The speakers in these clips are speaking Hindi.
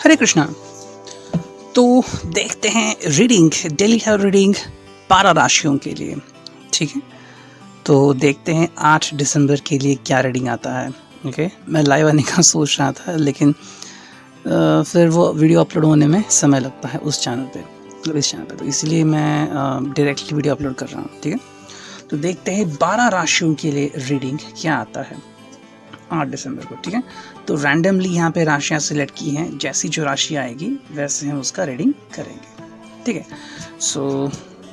हरे कृष्णा। तो देखते हैं रीडिंग, डेली है रीडिंग 12 राशियों के लिए। ठीक है, तो देखते हैं 8 दिसंबर के लिए क्या रीडिंग आता है। ओके, मैं लाइव आने का सोच रहा था, लेकिन फिर वो वीडियो अपलोड होने में समय लगता है उस चैनल पे, मतलब इस चैनल पे, तो इसलिए मैं डायरेक्टली वीडियो अपलोड कर रहा हूँ। ठीक है, तो देखते हैं 12 राशियों के लिए रीडिंग क्या आता है 8 दिसंबर को। ठीक है, तो रैंडमली यहाँ पे राशियाँ सिलेक्ट की हैं, जैसी जो राशि आएगी वैसे हम उसका रीडिंग करेंगे। ठीक है, so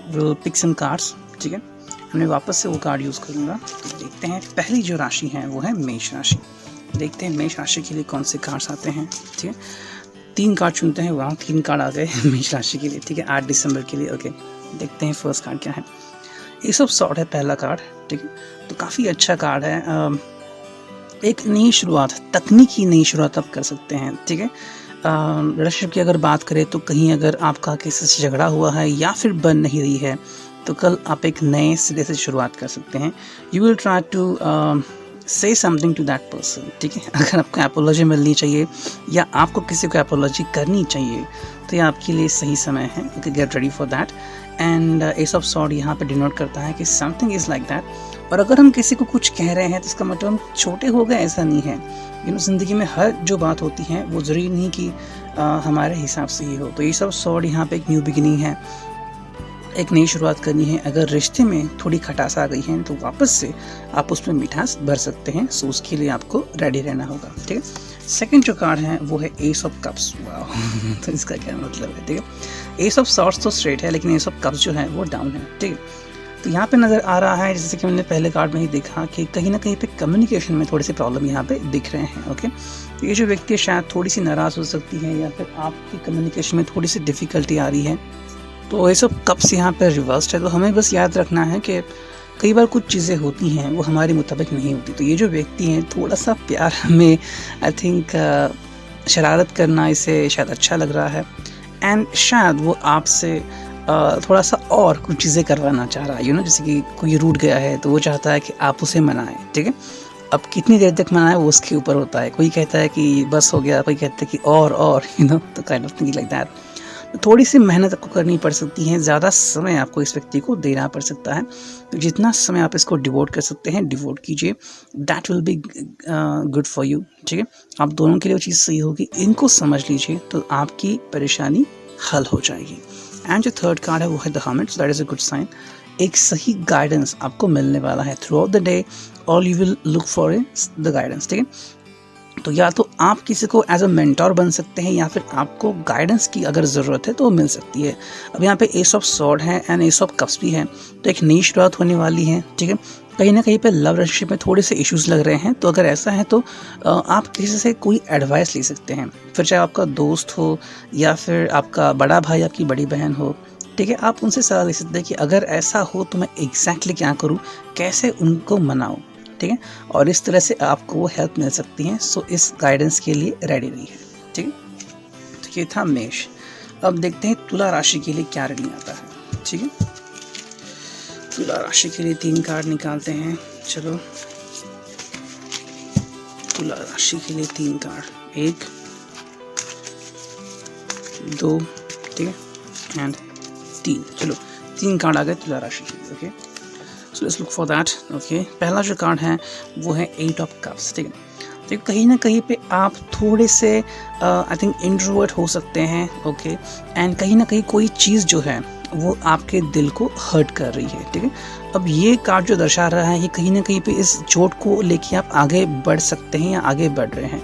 will pick some cards. ठीक है, मैं वापस से वो कार्ड यूज़ करूँगा। तो देखते हैं पहली जो राशि है वो है मेष राशि। देखते हैं मेष राशि के लिए कौन से कार्ड्स आते हैं। ठीक है, 3 कार्ड चुनते हैं, वहाँ 3 कार्ड आ गए मेष राशि के लिए। ठीक है, 8 दिसंबर के लिए। ओके, देखते हैं फर्स्ट कार्ड क्या है। एस ऑफ सॉर्ड है पहला कार्ड। ठीक है, तो काफ़ी अच्छा कार्ड है। एक नई शुरुआत, तकनीकी नई शुरुआत आप कर सकते हैं। ठीक है, रिलेशनशिप की अगर बात करें तो कहीं अगर आपका किसी से झगड़ा हुआ है या फिर बन नहीं रही है, तो कल आप एक नए सिरे से शुरुआत कर सकते हैं। You will try to say something to that person. ठीक है, अगर आपको एपोलॉजी मिलनी चाहिए या आपको किसी को एपोलॉजी करनी चाहिए तो ये आपके लिए सही समय है। Okay, gate ready for that. And S of sword यहाँ पे डिनोट करता है कि समथिंग इज़ लाइक दैट। और अगर हम किसी को कुछ कह रहे हैं तो इसका मतलब हम छोटे हो गए, ऐसा नहीं है। ज़िंदगी में हर जो बात होती है वो ज़रूरी नहीं कि हमारे हिसाब से ही हो। तो एस ऑफ सॉर्ड यहाँ पे एक न्यू बिगिनिंग है, एक नई शुरुआत करनी है। अगर रिश्ते में थोड़ी खटास आ गई है तो वापस से आप उसमें मिठास भर सकते हैं। सो उसके लिए आपको रेडी रहना होगा। ठीक है, सेकंड जो कार्ड है वो है एस ऑफ कप्स। वाह तो इसका क्या मतलब है। ठीक है, एस ऑफ सॉर्ड्स तो स्ट्रेट है, लेकिन एस ऑफ कप्स जो है वो डाउन है। ठीक है, तो यहाँ पे नज़र आ रहा है, जैसे कि मैंने पहले कार्ड में ही देखा, कि कहीं ना कहीं पे कम्युनिकेशन में थोड़ी सी प्रॉब्लम यहाँ पे दिख रहे हैं। ओके, तो ये जो व्यक्ति है शायद थोड़ी सी नाराज़ हो सकती है या फिर आपकी कम्युनिकेशन में थोड़ी सी डिफ़िकल्टी आ रही है। तो ये सब कप्स यहाँ पे रिवर्स्ड है। तो हमें बस याद रखना है कि कई बार कुछ चीज़ें होती हैं वो हमारे मुताबिक नहीं होती। तो ये जो व्यक्ति हैं थोड़ा सा प्यार में आई थिंक शरारत करना इसे शायद अच्छा लग रहा है। एंड शायद वो आपसे थोड़ा सा और कुछ चीज़ें करवाना चाह रहा है। जैसे कि कोई रूठ गया है तो वो चाहता है कि आप उसे मनाएं। ठीक है, अब कितनी देर तक मनाएं वो उसके ऊपर होता है। कोई कहता है कि बस हो गया, कोई कहता है कि और तो kind of thing like that. थोड़ी सी मेहनत आपको करनी पड़ सकती है, ज़्यादा समय आपको इस व्यक्ति को देना पड़ सकता है। तो जितना समय आप इसको डिवोट कर सकते हैं डिवोट कीजिए, that will be good for you. ठीक है, आप दोनों के लिए वो चीज़ सही होगी। इनको समझ लीजिए तो आपकी परेशानी हल हो जाएगी। एंड जो थर्ड कार्ड है वो है the hermit. So that is a good sign. एक सही गाइडेंस आपको मिलने वाला है throughout the day. All you will look for the guidance. ठीक है, तो या तो आप किसी को एज अ मेंटोर बन सकते हैं या फिर आपको गाइडेंस की अगर ज़रूरत है तो वो मिल सकती है। अब यहाँ पे एस ऑफ सॉर्ड है एंड एस ऑफ कप्स भी है, तो एक नई शुरुआत होने वाली है। ठीक है, कहीं ना कहीं पे लव रिलेशनशिप में थोड़े से इश्यूज लग रहे हैं, तो अगर ऐसा है तो आप किसी से कोई एडवाइस ले सकते हैं, फिर चाहे आपका दोस्त हो या फिर आपका बड़ा भाई, आपकी बड़ी बहन हो। ठीक है, आप उनसे सलाह ले सकते हैं कि अगर ऐसा हो तो मैं एग्जैक्टली क्या करूँ, कैसे उनको मनाऊँ। ठीक है, और इस तरह से आपको वो हेल्प मिल सकती है। सो इस गाइडेंस के लिए रेडी रहिए। ठीक है, तो ये था मेष। अब देखते हैं तुला राशि के लिए क्या रीडिंग आता है। ठीक है, तुला राशि के लिए 3 कार्ड निकालते हैं। चलो, तुला राशि के लिए 3 कार्ड, 1 2 ठीक है एंड 3। चलो 3 कार्ड आ गए तुला राशि के लिए। Okay, so let's look for that. Okay, पहला जो कार्ड है वो है 8 ऑफ कप्स। ठीक है, तो कहीं ना कहीं पे आप थोड़े से आई थिंक इंट्रोवर्ट हो सकते हैं। ओके, एंड कहीं ना कहीं कोई चीज़ जो है वो आपके दिल को हर्ट कर रही है। ठीक है, अब ये कार्ड जो दर्शा रहा है कि कहीं ना कहीं पे इस चोट को लेके आप आगे बढ़ सकते हैं या आगे बढ़ रहे हैं।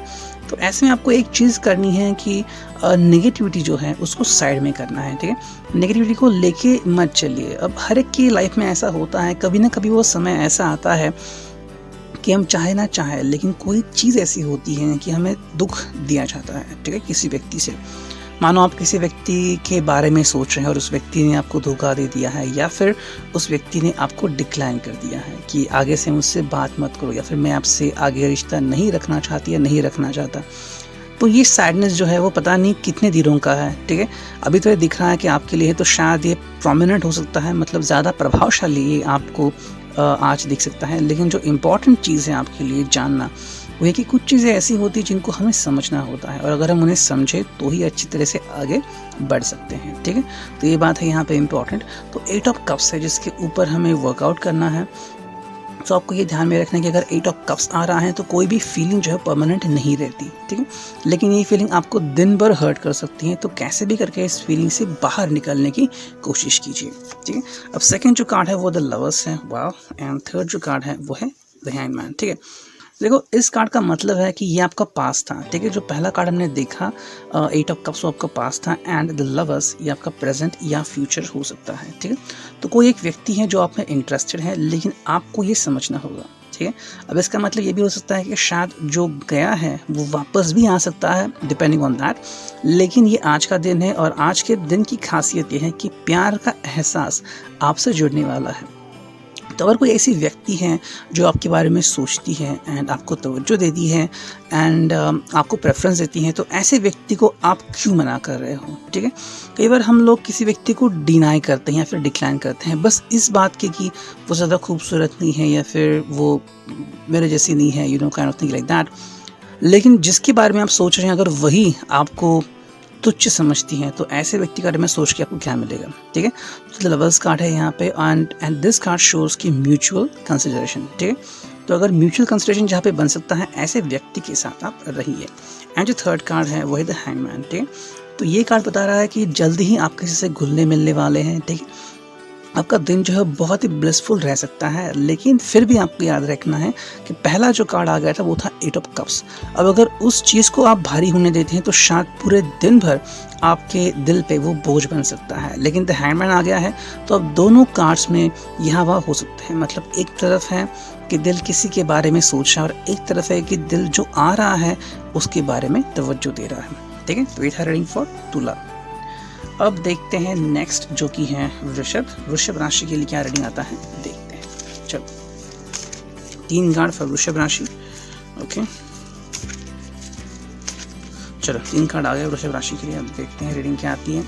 तो ऐसे में आपको एक चीज़ करनी है कि नेगेटिविटी जो है उसको साइड में करना है। ठीक है, नेगेटिविटी को लेके मत चलिए। अब हर एक की लाइफ में ऐसा होता है, कभी ना कभी वो समय ऐसा आता है कि हम चाहे ना चाहे लेकिन कोई चीज़ ऐसी होती है कि हमें दुख दिया जाता है। ठीक है, किसी व्यक्ति से, मानो आप किसी व्यक्ति के बारे में सोच रहे हैं और उस व्यक्ति ने आपको धोखा दे दिया है या फिर उस व्यक्ति ने आपको डिक्लाइन कर दिया है कि आगे से मुझसे बात मत करो या फिर मैं आपसे आगे रिश्ता नहीं रखना चाहती या नहीं रखना चाहता। तो ये सैडनेस जो है वो पता नहीं कितने दिनों का है। ठीक है, अभी तो ये दिख रहा है कि आपके लिए तो शायद ये प्रोमिनेंट हो सकता है, मतलब ज़्यादा प्रभावशाली ये आपको आज दिख सकता है। लेकिन जो इम्पॉर्टेंट चीज़ है आपके लिए जानना वो है कि कुछ चीज़ें ऐसी होती हैं जिनको हमें समझना होता है, और अगर हम उन्हें समझें तो ही अच्छी तरह से आगे बढ़ सकते हैं, ठीक है। तो ये बात है यहाँ पे इम्पॉर्टेंट। तो 8 ऑफ कप्स है जिसके ऊपर हमें वर्कआउट करना है। तो आपको ये ध्यान में रखना है कि अगर 8 ऑफ कप्स आ रहा है तो कोई भी फीलिंग जो है परमानेंट नहीं रहती, ठीक है, लेकिन ये फीलिंग आपको दिन भर हर्ट कर सकती है। तो कैसे भी करके इस फीलिंग से बाहर निकलने की कोशिश कीजिए, ठीक है। अब सेकंड जो कार्ड है वो द लवर्स है, वाव। एंड थर्ड जो कार्ड है वो है द हैंगमैन, ठीक है। देखो, इस कार्ड का मतलब है कि ये आपका पास था, ठीक है। जो पहला कार्ड हमने देखा 8 ऑफ कप्स वो आपका पास था, एंड द लवर्स ये आपका प्रेजेंट या फ्यूचर हो सकता है, ठीक है। तो कोई एक व्यक्ति है जो आप में इंटरेस्टेड है, लेकिन आपको ये समझना होगा, ठीक है। अब इसका मतलब ये भी हो सकता है कि शायद जो गया है वो वापस भी आ सकता है, डिपेंडिंग ऑन दैट। लेकिन ये आज का दिन है, और आज के दिन की खासियत ये है कि प्यार का एहसास आपसे जुड़ने वाला है। तो अगर कोई ऐसी व्यक्ति है जो आपके बारे में सोचती है एंड आपको तवज्जो देती है एंड आपको प्रेफरेंस देती है, तो ऐसे व्यक्ति को आप क्यों मना कर रहे हो, ठीक है। कई बार हम लोग किसी व्यक्ति को डिनाई करते हैं या फिर डिक्लाइन करते हैं बस इस बात के कि वो ज़्यादा खूबसूरत नहीं है या फिर वो मेरे जैसी नहीं है, you know, kind of thing like that. लेकिन जिसके बारे में आप सोच रहे हैं अगर वही आपको तुच्छ समझती हैं, तो ऐसे व्यक्ति के बारे में सोच के आपको क्या मिलेगा, ठीक है। तो लवर्स कार्ड है यहाँ पे, एंड दिस कार्ड शोज की म्यूचुअल कंसिडरेशन, ठीक है। तो अगर म्यूचुअल कंसिडरेशन जहाँ पे बन सकता है, ऐसे व्यक्ति के साथ आप रहिए। एंड जो थर्ड कार्ड है वो है द हैंगमैन, ठीक है। तो ये कार्ड बता रहा है कि जल्दी ही आप किसी से घुलने मिलने वाले हैं, ठीक है। आपका दिन जो है बहुत ही ब्लिसफुल रह सकता है, लेकिन फिर भी आपको याद रखना है कि पहला जो कार्ड आ गया था वो था 8 ऑफ कप्स। अब अगर उस चीज़ को आप भारी होने देते हैं तो शायद पूरे दिन भर आपके दिल पे वो बोझ बन सकता है। लेकिन द हैंडमैन आ गया है, तो अब दोनों कार्ड्स में यहाँ वहाँ हो सकते हैं। मतलब एक तरफ है कि दिल किसी के बारे में सोच रहा है, और एक तरफ है कि दिल जो आ रहा है उसके बारे में तवज्जो दे रहा है, ठीक है। तो ये था रीडिंग फॉर तुला। अब देखते हैं नेक्स्ट जो कि है वृषभ राशि के लिए क्या रीडिंग आता है, देखते हैं। चलो, 3 कार्ड फॉर वृषभ राशि, ओके। चलो 3 कार्ड आ गए वृषभ राशि के लिए। अब देखते हैं रीडिंग क्या आती है।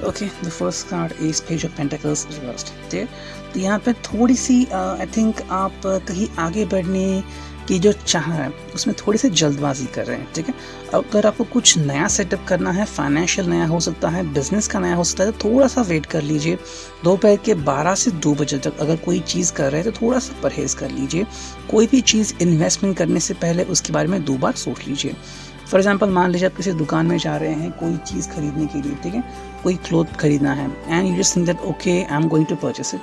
Okay, the first card is page of pentacles reversed, ठीक है। तो यहाँ पे थोड़ी सी आई थिंक आप कहीं आगे बढ़ने की जो चाह है उसमें थोड़ी सी जल्दबाजी कर रहे हैं, ठीक है। अगर आपको कुछ नया सेटअप करना है, फाइनेंशियल नया हो सकता है, बिजनेस का नया हो सकता है, तो थोड़ा सा वेट कर लीजिए। दोपहर के 12 से 2 बजे तक अगर कोई चीज़ कर रहे हैं तो थोड़ा सा परहेज कर लीजिए। कोई भी चीज़ इन्वेस्टमेंट करने से पहले उसके बारे में 2 बार सोच लीजिए। फॉर एग्जाम्पल, मान लीजिए आप किसी दुकान में जा रहे हैं कोई चीज़ खरीदने के लिए, ठीक है, कोई क्लोथ खरीदना है, and you just think that okay I am going to purchase it,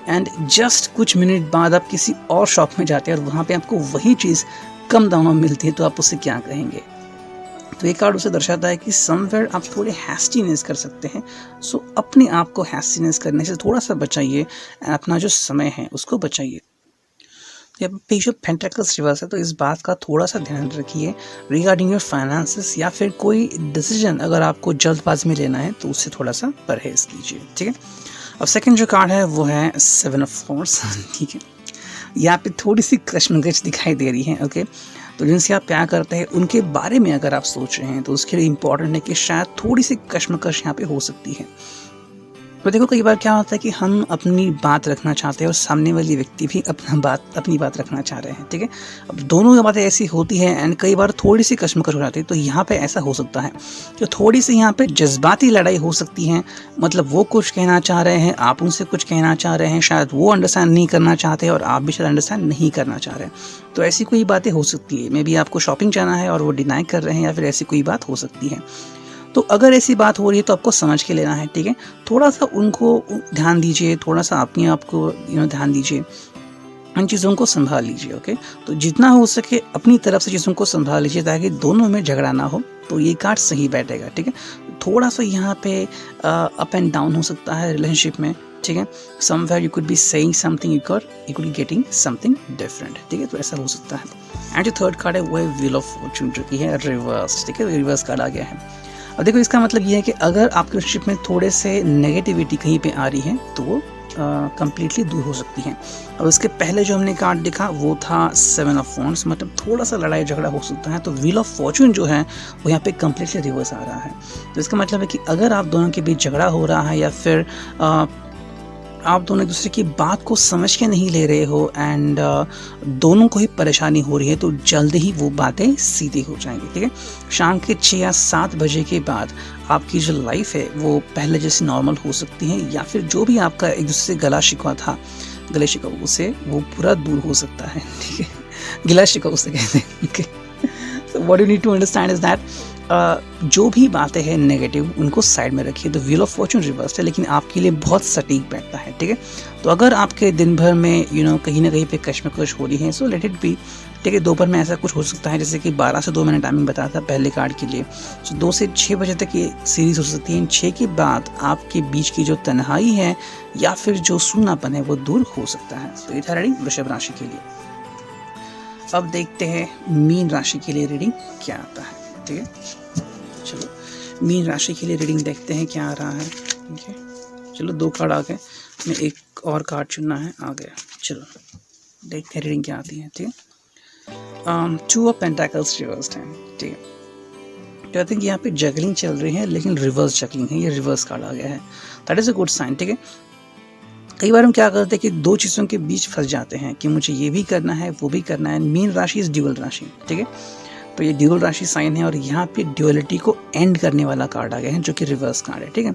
and just कुछ मिनट बाद आप किसी और शॉप में जाते हैं और वहाँ पे आपको वही चीज़ कम दामों में मिलती है, तो आप उससे क्या कहेंगे। तो ये कार्ड उसे दर्शाता है कि समवेयर आप थोड़े हैस्टीनेस कर सकते हैं। सो अपने आप को हैस्टीनेस करने से थोड़ा सा बचाइए, अपना जो समय है उसको बचाइए। जब पेज ऑफ पेंटिकल्स रिवर्स है तो इस बात का थोड़ा सा ध्यान रखिए रिगार्डिंग योर फाइनेंसेस, या फिर कोई डिसीजन अगर आपको जल्दबाजी में लेना है तो उससे थोड़ा सा परहेज कीजिए, ठीक है। अब सेकंड जो कार्ड है वो है 7 ऑफ वॉन्ड्स, ठीक है। यहाँ पे थोड़ी सी कश्मकश दिखाई दे रही है, ओके। तो जिनसे आप प्यार करते हैं उनके बारे में अगर आप सोच रहे हैं तो उसके लिए इम्पॉर्टेंट है कि शायद थोड़ी सी कश्मकश यहाँ पे हो सकती है। तो देखो, कई बार क्या होता है कि हम अपनी बात रखना चाहते हैं और सामने वाली व्यक्ति भी अपनी बात रखना चाह रहे हैं, ठीक है। अब दोनों बातें ऐसी होती हैं एंड कई बार थोड़ी सी कश्मकश हो जाती है। तो यहाँ पे ऐसा हो सकता है कि थोड़ी सी यहाँ पे जज्बाती लड़ाई हो सकती है। मतलब वो कुछ कहना चाह रहे हैं, आप उनसे कुछ कहना चाह रहे हैं, शायद वो अंडरस्टैंड नहीं करना चाहते और आप भी शायद अंडरस्टैंड नहीं करना चाह रहे हैं। तो ऐसी कोई बातें हो सकती है। मे बी आपको शॉपिंग जाना है और वो डिनाई कर रहे हैं, या फिर ऐसी कोई बात हो सकती है। तो अगर ऐसी बात हो रही है तो आपको समझ के लेना है, ठीक है। थोड़ा सा उनको ध्यान दीजिए, थोड़ा सा अपने आप को ध्यान दीजिए, इन चीज़ों को संभाल लीजिए, ओके। तो जितना हो सके अपनी तरफ से चीज़ों को संभाल लीजिए ताकि दोनों में झगड़ा ना हो। तो ये कार्ड सही बैठेगा, ठीक है। थोड़ा सा यहाँ पे अप एंड डाउन हो सकता है रिलेशनशिप में, ठीक है। Somewhere you could be saying something, you could be getting something different, ठीक है। तो ऐसा हो सकता है। एंड जो थर्ड कार्ड है वो है व्हील ऑफ फॉर्चून, जो कि है रिवर्स, ठीक है। रिवर्स कार्ड आ गया है। अब देखो, इसका मतलब ये है कि अगर आपके रिलेशनशिप में थोड़े से नेगेटिविटी कहीं पे आ रही है तो वो कम्प्लीटली दूर हो सकती है। अब इसके पहले जो हमने कार्ड देखा वो था 7 ऑफ वॉन्ड्स, मतलब थोड़ा सा लड़ाई झगड़ा हो सकता है। तो व्हील ऑफ फॉर्चून जो है वो यहाँ पे कम्प्लीटली रिवर्स आ रहा है। तो इसका मतलब है कि अगर आप दोनों के बीच झगड़ा हो रहा है या फिर आप दोनों एक दूसरे की बात को समझ के नहीं ले रहे हो एंड दोनों को ही परेशानी हो रही है, तो जल्द ही वो बातें सीधी हो जाएंगी। ठीक है, शाम के 6 या 7 बजे के बाद आपकी जो लाइफ है वो पहले जैसे नॉर्मल हो सकती है, या फिर जो भी आपका एक दूसरे से गला शिकवा था, गले शिकवा से वो पूरा दूर हो सकता है। ठीक है, गिला शिकवा उसे कहते हैं। Okay, so what you need to understand is that जो भी बातें हैं नेगेटिव उनको साइड में रखिए। तो व्हील ऑफ फॉर्चून रिवर्स है, लेकिन आपके लिए बहुत सटीक बैठता है। ठीक है, तो अगर आपके दिन भर में कहीं ना कहीं पे कश्मकश हो रही है, सो लेट इट बी। ठीक है, दोपहर में ऐसा कुछ हो सकता है, जैसे कि 12 से 2 मैंने टाइमिंग बताया था पहले कार्ड के लिए, सो 2 से 6 बजे तक ये सीरीज हो सकती है। 6 के बाद आपके बीच की जो तन्हाई है या फिर जो सूनापन है वो दूर हो सकता है। तो ये था रीडिंग वृषभ राशि के लिए। अब देखते हैं मीन राशि के लिए रीडिंग क्या आता है। ठीक है, चलो मीन राशि के लिए रीडिंग देखते हैं क्या आ रहा है। ठीक है, चलो 2 कार्ड आ गए, मैं एक और कार्ड चुनना है, आ गया। चलो देखते हैं रीडिंग क्या आती है। ठीक है, 2 ऑफ पेंटाकल्स रिवर्स्ड है। ठीक है, तो आई थिंक यहाँ पे जगलिंग चल रही है, लेकिन रिवर्स जगलिंग है, ये रिवर्स कार्ड आ गया है। That is a good sign. ठीक है, कई बार हम क्या करते हैं कि 2 चीज़ों के बीच फंस जाते हैं कि मुझे ये भी करना है वो भी करना है। मीन राशि इज ड्यूअल राशि। ठीक है, तो ये ड्यूअल राशि साइन है और यहाँ पे ड्यूअलिटी को एंड करने वाला कार्ड आ गया है, जो कि रिवर्स कार्ड है। ठीक है,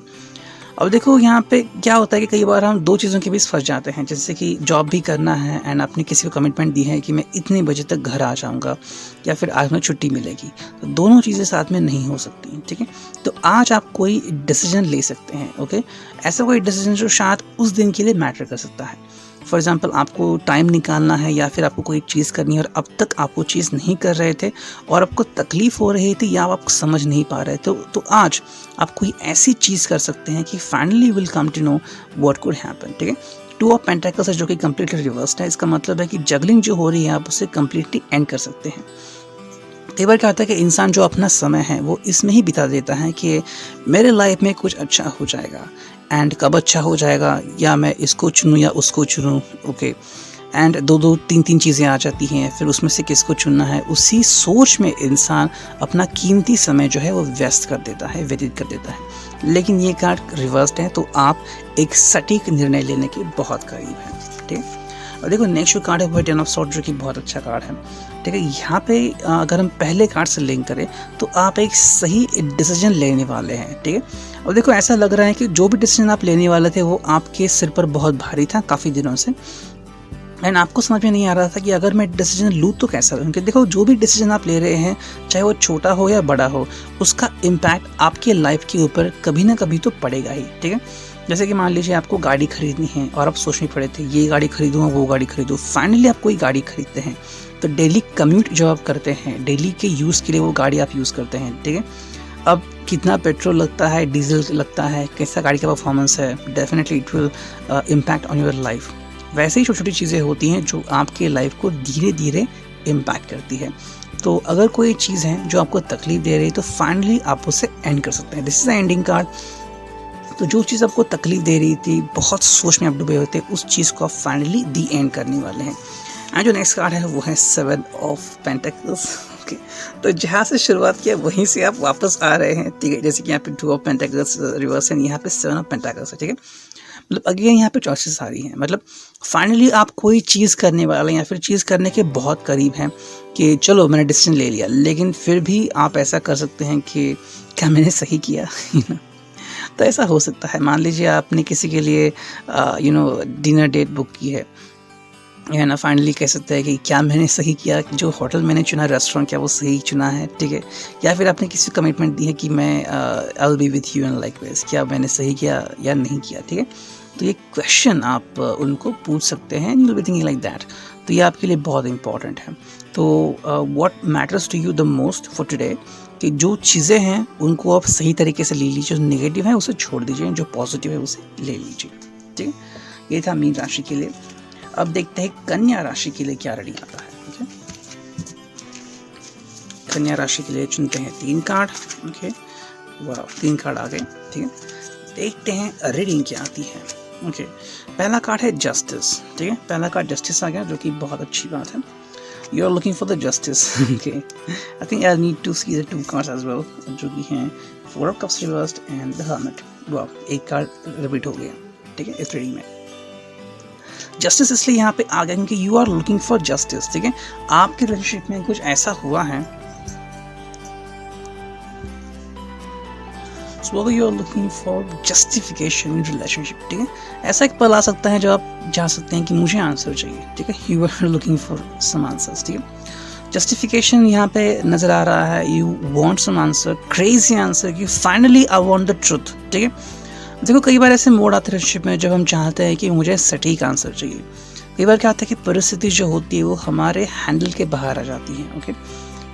अब देखो यहाँ पे क्या होता है कि कई बार हम 2 चीज़ों के बीच फंस जाते हैं, जैसे कि जॉब भी करना है एंड आपने किसी को कमिटमेंट दी है कि मैं इतने बजे तक घर आ जाऊँगा या फिर आज में छुट्टी मिलेगी, तो दोनों चीज़ें साथ में नहीं हो सकती। ठीक है, तो आज आप कोई डिसीजन ले सकते हैं। ओके, ऐसा कोई डिसीजन जो शायद उस दिन के लिए मैटर कर सकता है। फॉर एग्जाम्पल, आपको टाइम निकालना है या फिर आपको कोई चीज़ करनी है और अब तक आप वो चीज़ नहीं कर रहे थे और आपको तकलीफ़ हो रही थी या आप समझ नहीं पा रहे थे, तो आज आप कोई ऐसी चीज़ कर सकते हैं कि finally will come to know what could happen. ठीक है, 2 ऑफ पेंटाकल्स है, जो कि कम्प्लीटली रिवर्स्ड है। इसका मतलब है कि जगलिंग जो हो रही है आप उसे कम्प्लीटली एंड कर सकते हैं। कई बार क्या होता है कि इंसान जो अपना समय है वो इसमें ही बिता देता है कि मेरे लाइफ में कुछ अच्छा हो जाएगा, एंड कब अच्छा हो जाएगा, या मैं इसको चुनूँ या उसको चुनूँ। ओके, एंड 2-2 3-3 चीज़ें आ जाती हैं, फिर उसमें से किसको चुनना है, उसी सोच में इंसान अपना कीमती समय जो है वो व्यस्त कर देता है, व्यतीत कर देता है। लेकिन ये कार्ड रिवर्स्ड है, तो आप एक सटीक निर्णय लेने के बहुत करीब हैं। ठीक है, और देखो नेक्स्ट जो कार्ड है वो है 10 ऑफ सॉर्ड, जो कि बहुत अच्छा कार्ड है। ठीक है, यहाँ पे अगर हम पहले कार्ड से लिंक करें तो आप एक सही डिसीजन लेने वाले हैं। ठीक है, और देखो ऐसा लग रहा है कि जो भी डिसीजन आप लेने वाले थे वो आपके सिर पर बहुत भारी था काफ़ी दिनों से, एंड आपको समझ में नहीं आ रहा था कि अगर मैं डिसीजन लूँ तो कैसा लूँ। क्योंकि देखो जो भी डिसीजन आप ले रहे हैं, चाहे वो छोटा हो या बड़ा हो, उसका इम्पैक्ट आपके लाइफ के ऊपर कभी ना कभी तो पड़ेगा ही। ठीक है, जैसे कि मान लीजिए आपको गाड़ी खरीदनी है और आप सोचने पड़े थे ये गाड़ी खरीदूँ वो गाड़ी खरीदूँ, फाइनली आप कोई गाड़ी खरीदते हैं, तो डेली कम्यूट जो आप करते हैं, डेली के यूज़ के लिए वो गाड़ी आप यूज़ करते हैं। ठीक है, अब कितना पेट्रोल लगता है, डीजल लगता है, कैसा गाड़ी का परफॉर्मेंस है, definitely it will impact on your life. वैसे ही छोटी छोटी चीज़ें होती हैं जो आपके लाइफ को धीरे धीरे इम्पैक्ट करती है। तो अगर कोई चीज़ है जो आपको तकलीफ दे रही है, तो फाइनली आप उसे एंड कर सकते हैं। This is the ending card. तो जो चीज़ आपको तकलीफ दे रही थी, बहुत सोच में आप डूबे हुए थे, उस चीज़ को आप फाइनली दी एंड करने वाले हैं। एंड जो नेक्स्ट कार्ड है वो है 7 ऑफ पेंटाकल्स। ओके, तो जहाँ से शुरुआत किया वहीं से आप वापस आ रहे हैं। ठीक है, जैसे कि यहाँ पे 2 ऑफ पेंटाकल्स रिवर्स है, यहाँ पे 7 ऑफ पेंटाकल्स है। ठीक है, मतलब अगेन यहाँ पे चॉइसेस आ रही हैं, मतलब फाइनली आप कोई चीज़ करने वाले या फिर चीज़ करने के बहुत करीब हैं कि चलो मैंने डिसीजन ले लिया, लेकिन फिर भी आप ऐसा कर सकते हैं कि क्या मैंने सही किया। तो ऐसा हो सकता है। मान लीजिए आपने किसी के लिए डिनर डेट बुक की है ना, फाइनली कह सकते हैं कि क्या मैंने सही किया, जो होटल मैंने चुना, रेस्टोरेंट, क्या वो सही चुना है। ठीक है, या फिर आपने किसी को कमिटमेंट दी है कि मैं I will be with you and likewise, क्या मैंने सही किया या नहीं किया। ठीक है, तो ये क्वेश्चन आप उनको पूछ सकते हैं, you will be thinking like that. तो ये आपके लिए बहुत इंपॉर्टेंट है। तो what matters to you the most for today, कि जो चीज़ें हैं उनको आप सही तरीके से ले लीजिए, जो नेगेटिव है उसे छोड़ दीजिए, जो पॉजिटिव है उसे ले लीजिए। ठीक है, ये था मीन राशि के लिए। अब देखते हैं कन्या राशि के लिए क्या रीडिंग आता है। ठीक है, कन्या राशि के लिए चुनते हैं 3 कार्ड। ओके, वाह, 3 कार्ड आ गए। ठीक है, देखते हैं रीडिंग क्या आती है। ओके, पहला कार्ड है जस्टिस। ठीक है, पहला कार्ड जस्टिस आ गया, जो कि बहुत अच्छी बात है। You are looking for the justice. Okay, I think I need to see the 2 cards as well, जो कि हैं 4 of cups reversed and the hermit. वाह, एक कार्ड रिपीट हो गया। ठीक है, इस रीडिंग में जस्टिस इसलिए यहाँ पे आ गया क्योंकि you are looking for justice, ठीक है। आपके रिलेशनशिप में कुछ ऐसा हुआ है, so you are looking for justification in relationship, ठीक है। ऐसा एक पल आ सकता है जब आप जा सकते हैं कि मुझे आंसर चाहिए, ठीक है। You are looking for some answers, ठीक है। जस्टिफिकेशन यहाँ पे नजर आ रहा है, you want some answer, crazy answer कि finally I want the truth, ठीक है। देखो कई बार ऐसे मोड आते हैं रिलेशनशिप में जब हम चाहते हैं कि मुझे सटीक आंसर चाहिए। कई बार क्या होता है कि परिस्थिति जो होती है वो हमारे हैंडल के बाहर आ जाती है, ओके।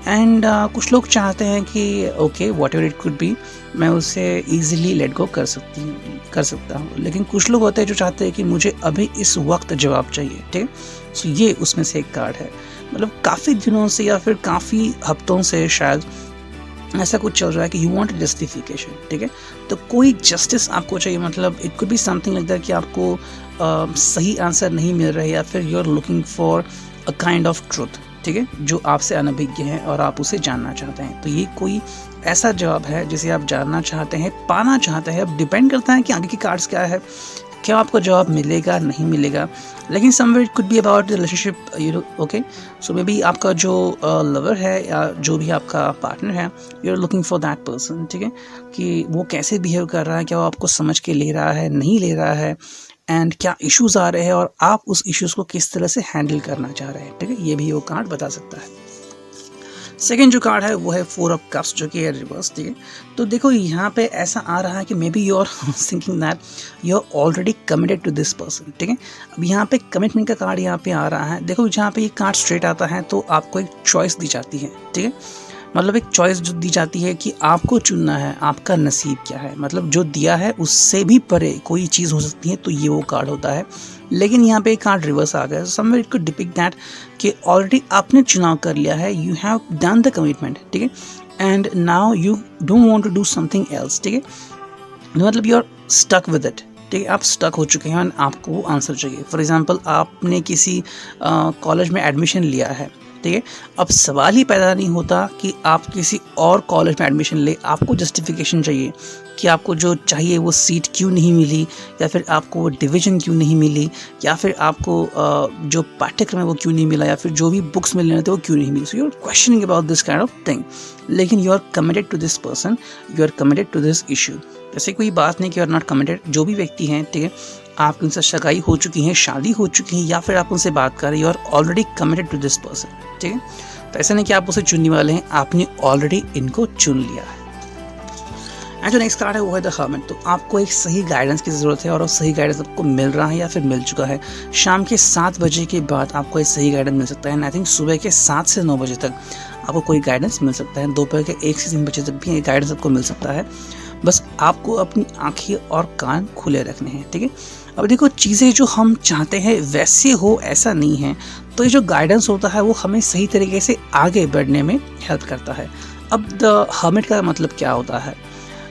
एंड कुछ लोग चाहते हैं कि okay what ever it could B, मैं उसे ईजिली लेट गो कर सकता हूँ। लेकिन कुछ लोग होते हैं जो चाहते हैं कि मुझे अभी इस वक्त जवाब चाहिए, ठीक है। सो ये उसमें से एक कार्ड है। मतलब काफ़ी दिनों से या फिर काफ़ी हफ्तों से शायद ऐसा कुछ चल रहा है कि यू वांट जस्टिफिकेशन, ठीक है। तो कोई जस्टिस आपको चाहिए, मतलब it could be something like that कि आपको सही आंसर नहीं मिल रहा है या फिर you are looking for a kind of truth, ठीक है, जो आपसे अनभिज्ञ है और आप उसे जानना चाहते हैं। तो ये कोई ऐसा जवाब है जिसे आप जानना चाहते हैं, पाना चाहते हैं। अब डिपेंड करता है कि आगे की कार्ड्स क्या है, क्या आपको जवाब मिलेगा नहीं मिलेगा। लेकिन somewhere it could be about the relationship, you know, okay. So may be आपका जो लवर है या जो भी आपका पार्टनर है, you are looking for that person, ठीक है, कि वो कैसे बिहेव कर रहा है, क्या वो आपको समझ के ले रहा है, नहीं ले रहा है, एंड क्या इश्यूज आ रहे हैं और आप उस इश्यूज को किस तरह से हैंडल करना चाह रहे हैं, ठीक है। ये भी वो कार्ड बता सकता है। सेकेंड जो कार्ड है वो है 4 ऑफ कप्स, जो कि है रिवर्स, ठीक है। तो देखो यहाँ पे ऐसा आ रहा है कि maybe you are thinking that you are already committed to this person, ठीक है। अब यहाँ पे कमिटमेंट का कार्ड यहाँ पे आ रहा है। देखो जहाँ पे ये कार्ड स्ट्रेट आता है तो आपको एक चॉइस दी जाती है, ठीक है। मतलब एक चॉइस जो दी जाती है कि आपको चुनना है आपका नसीब क्या है, मतलब जो दिया है उससे भी परे कोई चीज़ हो सकती है, तो ये वो कार्ड होता है। लेकिन यहाँ पे एक कार्ड रिवर्स आ गया, somewhere it could depict that कि ऑलरेडी आपने चुनाव कर लिया है, you have done the commitment, ठीक है, and now you don't want to do something else, ठीक है। मतलब you are stuck with it, ठीक है, आप स्टक हो चुके हैं और आपको आंसर चाहिए। फॉर एग्जांपल आपने किसी कॉलेज में एडमिशन लिया है, ठीक है। अब सवाल ही पैदा नहीं होता कि आप किसी और कॉलेज में एडमिशन ले, आपको जस्टिफिकेशन चाहिए कि आपको जो चाहिए वो सीट क्यों नहीं मिली, या फिर आपको वो डिवीज़न क्यों नहीं मिली, या फिर आपको जो पाठ्यक्रम है वो क्यों नहीं मिला, या फिर जो भी बुक्स मिलने थे वो क्यों नहीं मिली। So you are questioning about this kind of thing, लेकिन you are committed to this person, you are committed to this issue. ऐसे कोई बात नहीं कि यू आर नॉट कमिटेड। जो भी व्यक्ति हैं, ठीक है, आपकी उनसे सगाई हो चुकी है, शादी हो चुकी है, या फिर आप उनसे बात कर रहे हैं, you are already committed to this person, ठीक है। तो ऐसा नहीं कि आप उसे चुनने वाले हैं, आपने ऑलरेडी इनको चुन लिया है। एंड जो नेक्स्ट कार्ड है वो है द हर्मिट। तो आपको एक सही गाइडेंस की ज़रूरत है और वो सही गाइडेंस आपको मिल रहा है या फिर मिल चुका है। शाम के 7 बजे के बाद आपको एक सही गाइडेंस मिल सकता है। आई थिंक सुबह के 7 से 9 बजे तक आपको कोई गाइडेंस मिल सकता है। दोपहर के 1 से 3 बजे तक भी एक गाइडेंस आपको मिल सकता है। बस आपको अपनी आँखें और कान खुले रखने हैं, ठीक है। अब देखो चीज़ें जो हम चाहते हैं वैसे हो ऐसा नहीं है, तो ये जो गाइडेंस होता है वो हमें सही तरीके से आगे बढ़ने में हेल्प करता है। अब द हर्मिट का मतलब क्या होता है?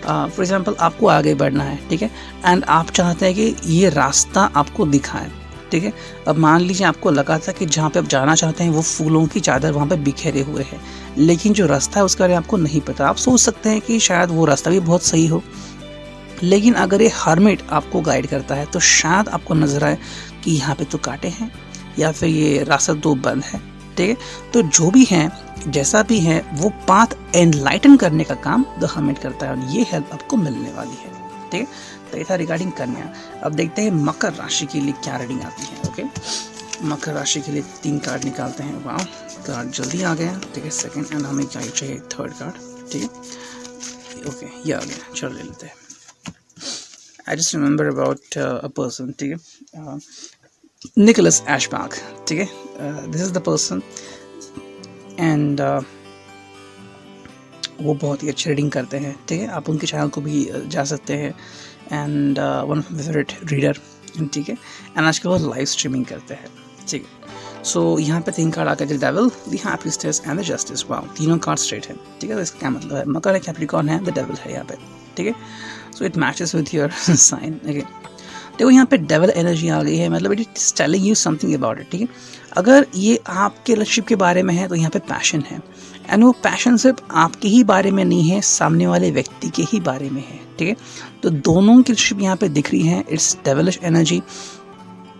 फॉर एग्जाम्पल आपको आगे बढ़ना है, ठीक है, एंड आप चाहते हैं कि ये रास्ता आपको दिखाएं, ठीक है। अब मान लीजिए आपको लगा था कि जहाँ पे आप जाना चाहते हैं वो फूलों की चादर वहाँ पे बिखेरे हुए है, लेकिन जो रास्ता है उसके बारे में आपको नहीं पता। आप सोच सकते हैं कि शायद वो रास्ता भी बहुत सही हो, लेकिन अगर ये हर्मिट आपको गाइड करता है तो शायद आपको नजर आए कि यहाँ पे तो कांटे हैं या फिर ये रास्ता तो बंद है, ठीक है। तो जो भी है, जैसा भी है, वो पाथ एनलाइटन करने का काम द हर्मिट करता है और ये हेल्प आपको मिलने वाली है, ठीक है। तो ये था रिगार्डिंग कन्या। अब देखते हैं मकर राशि के लिए क्या रीडिंग आती है, ओके। मकर राशि के लिए 3 कार्ड निकालते हैं। वाह, कार्ड जल्दी आ गया, ठीक है। सेकेंड एंड हमें चाहिए 3rd कार्ड, ठीक है। ओके, ये आ गया, चलो ले लेते हैं। I just remember about a person, ठीक है, निकोलस एशबैक, ठीक है। This is the person and वो बहुत ही अच्छी रीडिंग करते हैं, ठीक है। आप उनके चैनल को भी जा सकते हैं and one of my favourite reader, ठीक है। एंड आजकल वो लाइव स्ट्रीमिंग करते हैं, ठीक है। सो यहाँ पे 3 कार्ड आ गए, the devil, the high priestess and the justice. Wow, तीनों कार्ड स्ट्रेट है, ठीक है। तो इसका क्या मतलब है? मकर है, कैप्रिकॉर्न है, द डेविल है यहाँ पे, ठीक है। So it matches with your sign, okay. देखो यहाँ पे डेविल एनर्जी आ गई है, मतलब it is telling you something about it, ठीक है। अगर ये आपके रिलेशनशिप के बारे में है तो यहाँ पे पैशन है, एंड वो पैशन सिर्फ आपके ही बारे में नहीं है, सामने वाले व्यक्ति के ही बारे में है, ठीक है। तो दोनों की रिलेशनशिप यहाँ पे दिख रही है, इट्स डेविलिश एनर्जी।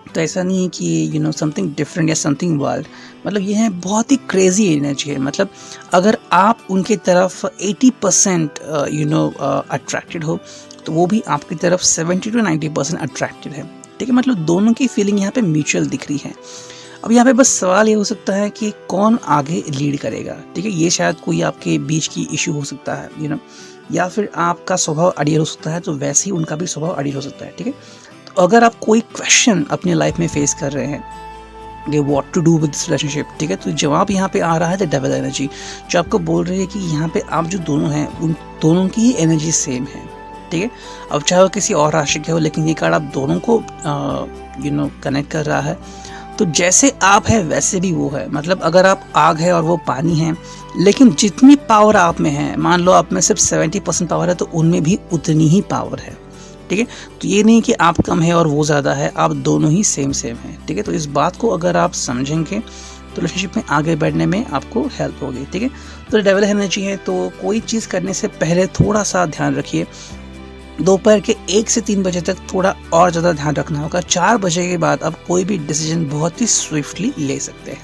तो ऐसा नहीं है कि समथिंग डिफरेंट या समथिंग वाइल्ड, मतलब ये है बहुत ही क्रेजी एनर्जी है। मतलब अगर आप उनके तरफ 80% अट्रैक्टेड हो, तो वो भी आपकी तरफ 70 to 90% अट्रैक्टेड है, ठीक है। मतलब दोनों की फीलिंग यहाँ पे म्यूचुअल दिख रही है। अब यहाँ पे बस सवाल ये हो सकता है कि कौन आगे लीड करेगा, ठीक है। ये शायद कोई आपके बीच की इशू हो सकता है, या फिर आपका स्वभाव अड़ियल हो सकता है, तो वैसे ही उनका भी स्वभाव अड़ियल हो सकता है, ठीक है। तो अगर आप कोई क्वेश्चन अपनी लाइफ में फेस कर रहे हैं कि what to do with this relationship, ठीक है, तो जवाब यहाँ पे आ रहा है द डेविल एनर्जी, जो आपको बोल रही है कि यहाँ पे आप जो दोनों हैं उन दोनों की एनर्जी सेम है, ठीक है। अब चाहे वो किसी और राशि के हो, लेकिन ये कार्ड आप दोनों को कनेक्ट कर रहा है। तो जैसे आप है वैसे भी वो है। मतलब अगर आप आग है और वो पानी है, लेकिन जितनी पावर आप में है, मान लो आप में सिर्फ 70% पावर है, तो उनमें भी उतनी ही पावर है, ठीक है। तो ये नहीं कि आप कम है और वो ज़्यादा है, आप दोनों ही सेम है, ठीक है। तो इस बात को अगर आप समझेंगे तो रिलेशनशिप में आगे बढ़ने में आपको हेल्प होगी, ठीक है। तो डेविल एनर्जी है, तो कोई चीज़ करने से पहले थोड़ा सा ध्यान रखिए। दोपहर के 1 से 3 बजे तक थोड़ा और ज़्यादा ध्यान रखना होगा। 4 बजे के बाद आप कोई भी डिसीजन बहुत ही स्विफ्टली ले सकते हैं,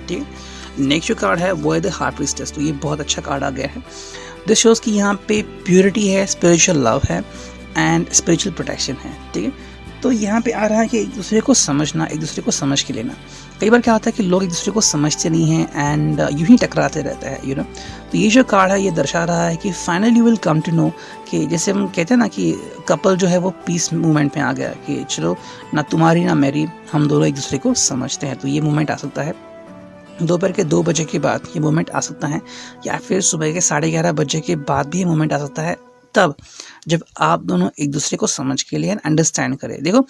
ठीक है। नेक्स्ट जो कार्ड है वो है द हार्ट प्रीस्टेस। तो ये बहुत अच्छा कार्ड आ गया है। दिस शोज़ कि यहाँ पे प्योरिटी है, स्पिरिचुअल लव है एंड स्पिरिचुअल प्रोटेक्शन है, ठीक है। तो यहाँ पे आ रहा है कि एक दूसरे को समझना, एक दूसरे को समझ के लेना। कई बार क्या होता है कि लोग एक दूसरे को समझते नहीं हैं एंड यूं ही टकराते रहते हैं, तो ये जो कार्ड है ये दर्शा रहा है कि finally you will come to know कि जैसे हम कहते हैं ना कि कपल जो है वो पीस मूवमेंट में आ गया कि चलो ना तुम्हारी ना मेरी, हम दोनों एक दूसरे को समझते हैं। तो ये मूवमेंट आ सकता है दोपहर के 2 बजे के बाद, ये मूवमेंट आ सकता है, या फिर सुबह के 11:30 बजे के बाद भी ये मूवमेंट आ सकता है, तब जब आप दोनों एक दूसरे को समझ के लिए अंडरस्टैंड करें। देखो,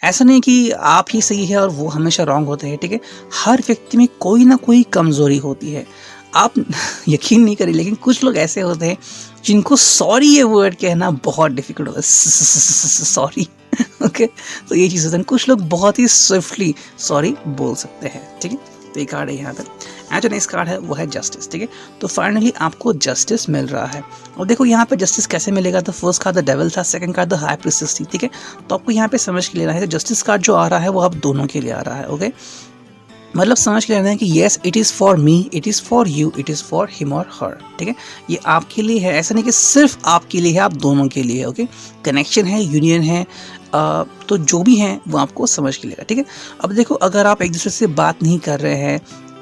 ऐसा नहीं कि आप ही सही है और वो हमेशा रॉन्ग होते हैं, ठीक है। हर व्यक्ति में कोई ना कोई कमज़ोरी होती है। आप यकीन नहीं करें, लेकिन कुछ लोग ऐसे होते हैं जिनको सॉरी ये वर्ड कहना बहुत डिफिकल्ट होता है, सॉरी, ओके। तो ये चीज़ होता है, कुछ लोग बहुत ही स्विफ्टली सॉरी बोल सकते हैं, ठीक है। तो ये कार्ड है यहाँ पर। एंड जो नेक्स्ट कार्ड है वो है जस्टिस, ठीक है। तो फाइनली आपको जस्टिस मिल रहा है। और देखो यहाँ पे जस्टिस कैसे मिलेगा, तो फर्स्ट कार्ड द डेविल था, second card the high priestess थी, ठीक है। तो आपको यहाँ पे समझ के लेना है, तो जस्टिस कार्ड जो आ रहा है वो आप दोनों के लिए आ रहा है, ओके। मतलब समझ के लेना है कि yes it is for me, it is for you, it is for him और हर, ठीक है। ये आपके लिए है, ऐसा नहीं कि सिर्फ आपके लिए है, आप दोनों के लिए है, ओके। कनेक्शन है, यूनियन है, तो जो भी है वो आपको समझ के लेगा, ठीक है। अब देखो, अगर आप एक दूसरे से बात नहीं कर रहे हैं